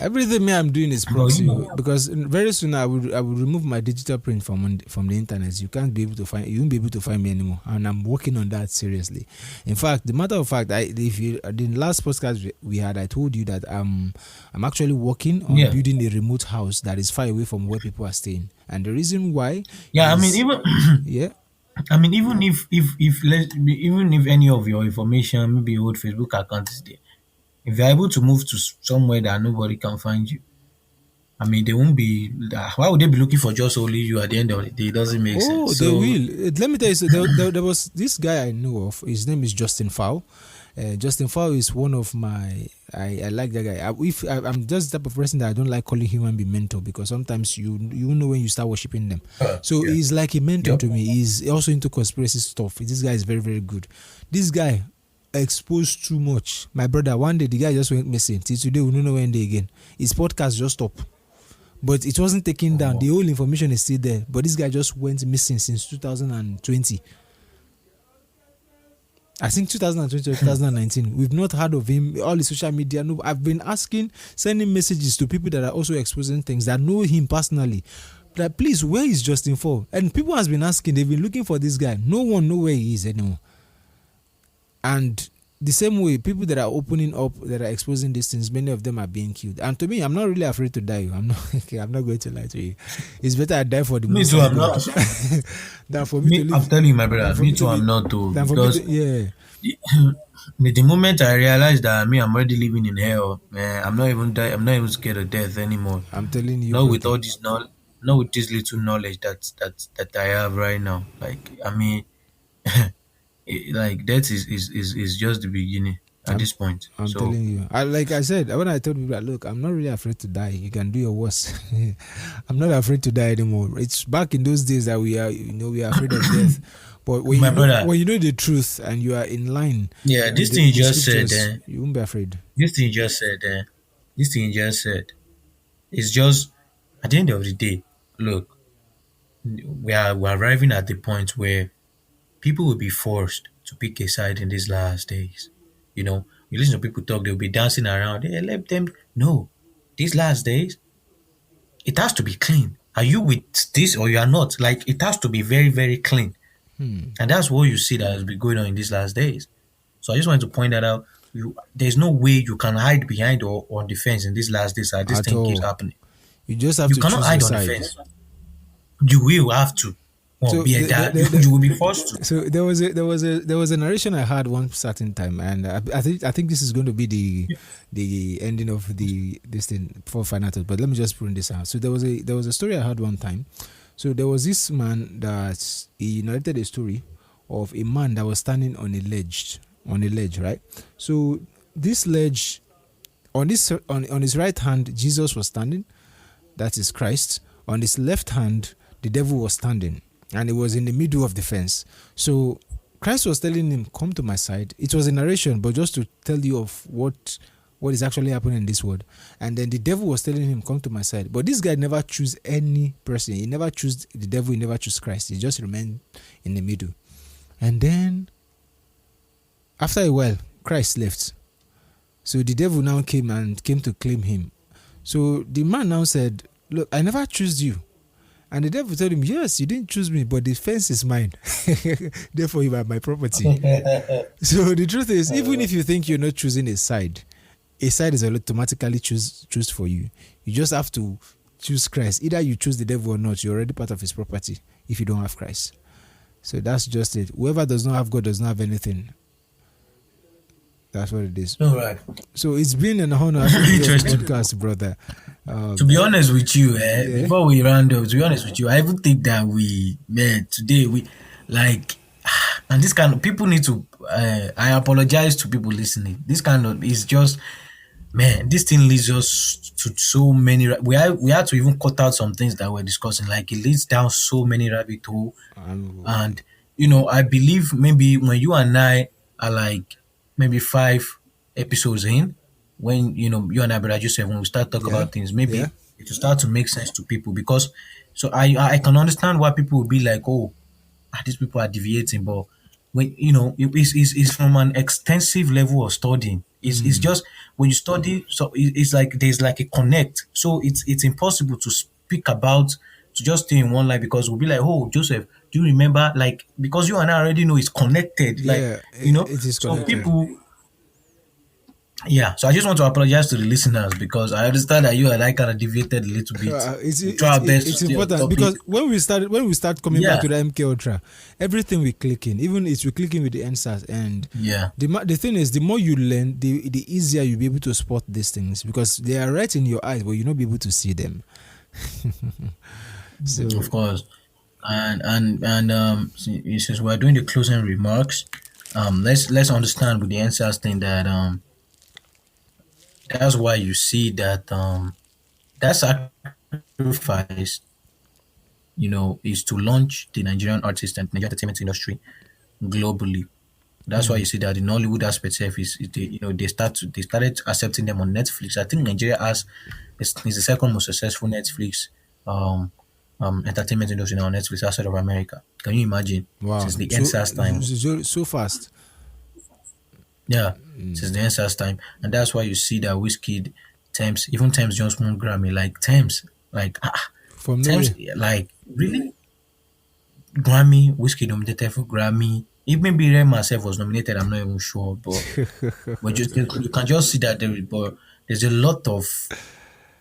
Everything I'm doing is proxy, because very soon I will remove my digital print from the internet. You won't be able to find me anymore, and I'm working on that seriously. In fact, the matter of fact, the last podcast we had, I told you that I'm actually working on building a remote house that is far away from where people are staying, and the reason why. Yeah, I mean, even yeah. I mean, even if any of your information, maybe your old Facebook account is there, if you're able to move to somewhere that nobody can find you, I mean, they won't be. Why would they be looking for just only you at the end of the day? It doesn't make sense. Oh, they will. Let me tell you, so there was this guy I know of. His name is Justin Fowl. Justin Fowl is one of my. I like that guy. I'm just the type of person that I don't like calling human being mentor, because sometimes you know when you start worshiping them. He's like a mentor to me. He's also into conspiracy stuff. This guy is very, very good. This guy exposed too much. My brother, one day the guy just went missing. Till today we don't know when they again. His podcast just stopped, but it wasn't taken down. The whole information is still there, but this guy just went missing since 2020. I think 2020 or 2019. We've not heard of him. All the social media. No, I've been sending messages to people that are also exposing things that know him personally. That, please, where is Justin Fowl? And people has been asking. They've been looking for this guy. No one knows where he is anymore. And the same way, people that are opening up, that are exposing these things, many of them are being killed. And to me, I'm not really afraid to die. I'm not going to lie to you. It's better I die for the me too. I'm not. Than for me to live. I'm telling you, my brother. Me too. I'm not too. Because the moment I realized that I'm already living in hell, man, I'm not even scared of death anymore. I'm telling you. Not with all this knowledge, not with this little knowledge that I have right now. Like, I mean. Like, that is just the beginning at this point. I'm telling you. Like I said, when I told people, look, I'm not really afraid to die. You can do your worst. I'm not afraid to die anymore. It's back in those days that we are afraid of death. But when you know the truth and you are in line. Yeah, this thing you just said, you won't be afraid. This thing you just said, it's just, at the end of the day, look, we're arriving at the point where people will be forced to pick a side in these last days. You listen to people talk, they'll be dancing around. Hey, let them. No, these last days, it has to be clean. Are you with this or you are not? Like, it has to be very, very clean. And that's what you see that has been going on in these last days. So I just wanted to point that out. There's no way you can hide behind or on the fence in these last days as this thing keeps happening. You just have to choose hide on the fence. You will have to. You will be forced to. So there was a narration I had one certain time, and I think this is going to be the ending of this thing for final thought. But let me just bring this out. So there was a story I heard one time. So there was this man that he narrated a story of a man that was standing on a ledge, right? So this ledge, on his right hand, Jesus was standing. that is Christ. On his left hand, the devil was standing, and it was in the middle of the fence. So Christ was telling him, come to my side. It was a narration, but just to tell you of what is actually happening in this world. And then the devil was telling him, come to my side. But this guy never chose any person. He never chose the devil. He never chose Christ. He just remained in the middle. And then, after a while, Christ left. So the devil now came to claim him. So the man now said, look, I never chose you. And the devil told him, yes, you didn't choose me, but the fence is mine. Therefore, you are my property. So the truth is, even if you think you're not choosing a side is automatically choose for you. You just have to choose Christ. Either you choose the devil or not, you're already part of his property if you don't have Christ. So that's just it. Whoever does not have God does not have anything. That's what it is. All right. So it's been an honor having this podcast, brother. To be honest with you, before we round up, to be honest with you, I even think that today we like, and this kind of people need to. I apologize to people listening. This kind of is just, man. This thing leads us to so many. We had to even cut out some things that we're discussing. Like it leads down so many rabbit hole, and I believe maybe when you and I are like maybe 5 episodes in, when you and I, Brother Joseph, when we start talking about things, maybe it will start to make sense to people. Because so I can understand why people will be like, oh, these people are deviating, but when it's from an extensive level of studying. It's just when you study, so it's like there's like a connect. So it's impossible to speak about, to just stay in one line, because we'll be like, oh, Joseph, do you remember? Like, because you and I already know it's connected. Like, it is connected. So people. Yeah, so I just want to apologize to the listeners, because I understand that you and I kind of deviated a little bit. It's important, because when we start coming back to the MK Ultra, everything we click in, even if we click in with the EndSars, and the thing is, the more you learn, the easier you'll be able to spot these things, because they are right in your eyes, but you'll not be able to see them. So, of course, and since we're doing the closing remarks, let's understand with the EndSars thing that that's why you see that that sacrifice, is to launch the Nigerian artist and Nigerian entertainment industry globally. That's why you see that in Hollywood aspect is they started accepting them on Netflix. I think Nigeria is the second most successful Netflix entertainment industry on Netflix outside of America. Can you imagine? Wow. Since the EndSars time. So fast. Yeah, since the EndSars time. And that's why you see that WizKid, Thames just won Grammy. Like Thames, like from Thames, like really? Grammy, WizKid nominated for Grammy. Even Birem myself was nominated, I'm not even sure, but you can just see that there's a lot of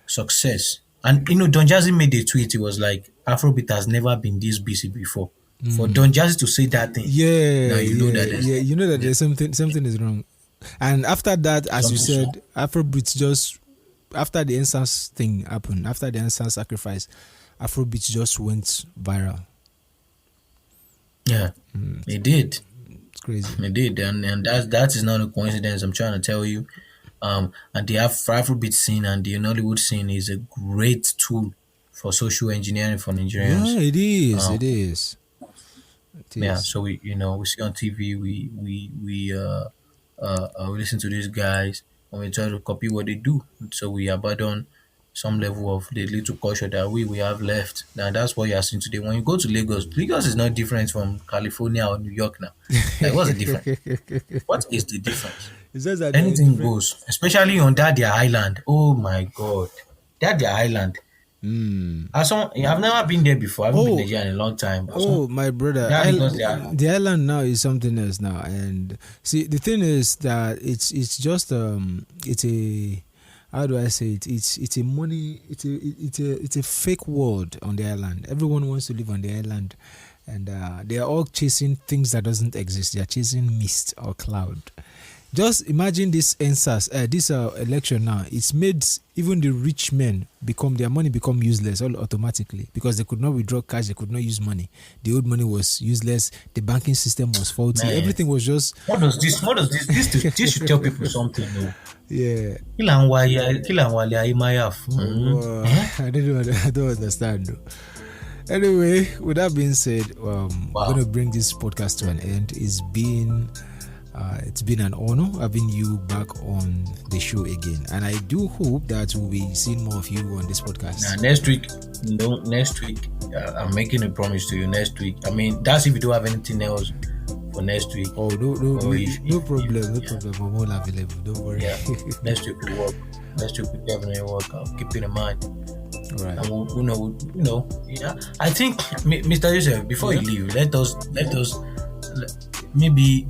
success. And Don Jazzy made a tweet. It was like, Afrobeat has never been this busy before. For Don Jazzy to say that thing, now you know that there's something is wrong. And after that, as you said, Afrobeat just, after the EndSars thing happened, after the EndSars sacrifice, Afrobeat just went viral. Yeah, it did. It's crazy. It did, and that is not a coincidence. I'm trying to tell you. And the Afrobeat scene and the Nollywood scene is a great tool for social engineering for Nigerians. Yeah, it is. It is. Yeah, so we see on TV, we listen to these guys and we try to copy what they do. So we abandon some level of the little culture that we have left. Now that's what you are seeing today. When you go to Lagos is not different from California or New York now. Like, what's the difference? What is the difference? It's just that anything goes, especially on that their island. Oh my God, that their island. I've never been there before. I haven't been there in a long time. My brother, the island now is something else now. And see, the thing is that it's just it's a, how do I say it? It's a money. It's a fake world on the island. Everyone wants to live on the island, and they are all chasing things that doesn't exist. They are chasing mist or cloud. Just imagine this EndSars, this election now. It's made even the rich men their money become useless all automatically because they could not withdraw cash, they could not use money. The old money was useless. The banking system was faulty. Man. Everything was just. What does this? This should tell people something, though. Yeah. I don't understand though. Anyway, with that being said, we're going to bring this podcast to an end. It's been an honor having you back on the show again, and I do hope that we'll be seeing more of you on this podcast. Next week, I'm making a promise to you. Next week, I mean, that's if you don't have anything else for next week. Oh, no problem. I'm all available. Don't worry. Yeah, next week we work. Next week we definitely work. I'll keep it in mind. All right. And we'll yeah. I think, Mr. Joseph, before you leave, let us. Maybe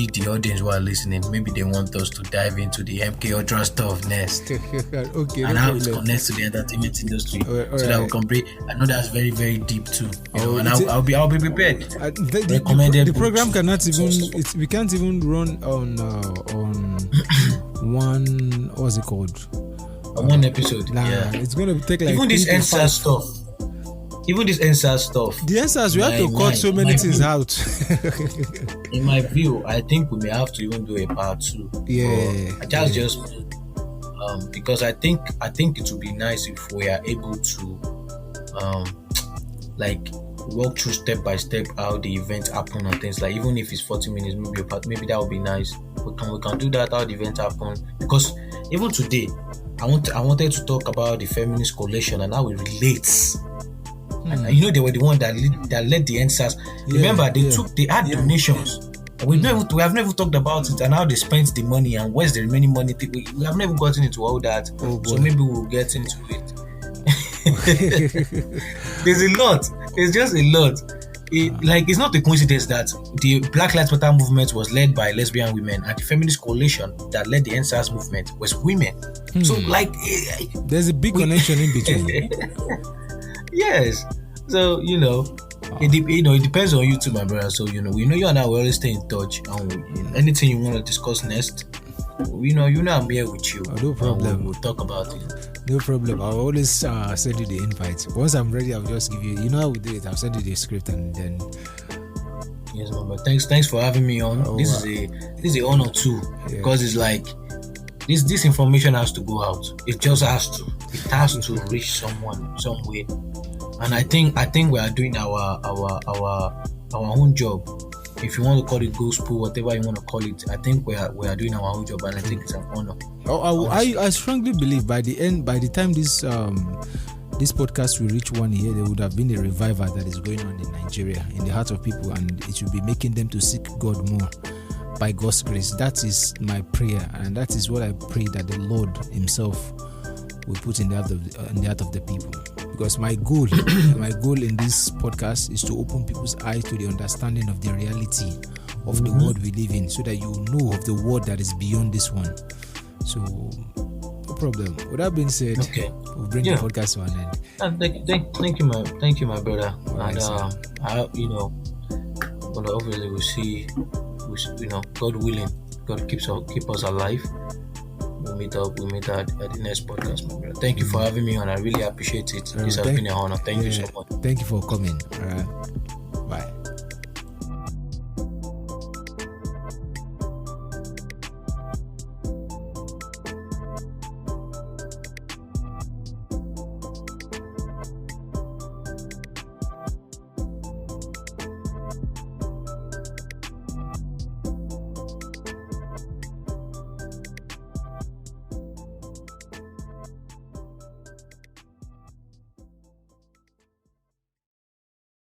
the audience who are listening, maybe they want us to dive into the MK Ultra stuff next. Okay. And how it connects to the entertainment industry, that we can bring. I know that's very, very deep too. I'll be prepared. The program cannot even. We can't even run on one. What's it called? One episode. Yeah, it's gonna take like even this EndSars stuff. Even this EndSars stuff. The EndSars, we have to cut so many things out. In my view, I think we may have to even do a part 2. Yeah. Because I think it would be nice if we are able to walk through step by step how the event happen and things, like even if it's 40 minutes, maybe that would be nice. We can do that, how the event happen, because even today I wanted to talk about the feminist coalition and how it relates. And they were the one that led the EndSars. Remember, they had donations. We have never talked about it and how they spent the money and where's the remaining money. We have never gotten into all that. So maybe we'll get into it. There's a lot. There's just a lot. It's not a coincidence that the Black Lives Matter movement was led by lesbian women and the feminist coalition that led the EndSars movement was women. So there's a big connection in between. Yes. So it depends on you too, my brother. So you and I will always stay in touch. And anything you want to discuss next, I'm here with you. No problem. We'll talk about it. No problem. I'll always send you the invite. Once I'm ready, I'll just give you. You know how we do it. I'll send you the script and then. Yes, man. Thanks for having me on. This is a honor too, because it's like this information has to go out. It just has to. It has to reach someone some way. And I think we are doing our own job. If you want to call it gospel, whatever you want to call it, I think we are doing our own job, and I think it's an honor. I strongly believe by the time this podcast will reach 1 year, there would have been a revival that is going on in Nigeria, in the heart of people, and it will be making them to seek God more by God's grace. That is my prayer, and that is what I pray that the Lord Himself will put in the heart of the people. Because my goal in this podcast is to open people's eyes to the understanding of the reality of the world we live in, so that you know of the world that is beyond this one. So, no problem. With that being said, we'll bring the podcast to an end. Thank you, my brother. Right, and obviously we'll see. God willing, God keep us alive. We'll meet up at the next podcast, my brother. Thank you for having me on. I really appreciate it. This has been an honor. Thank you so much. Thank you for coming. All right.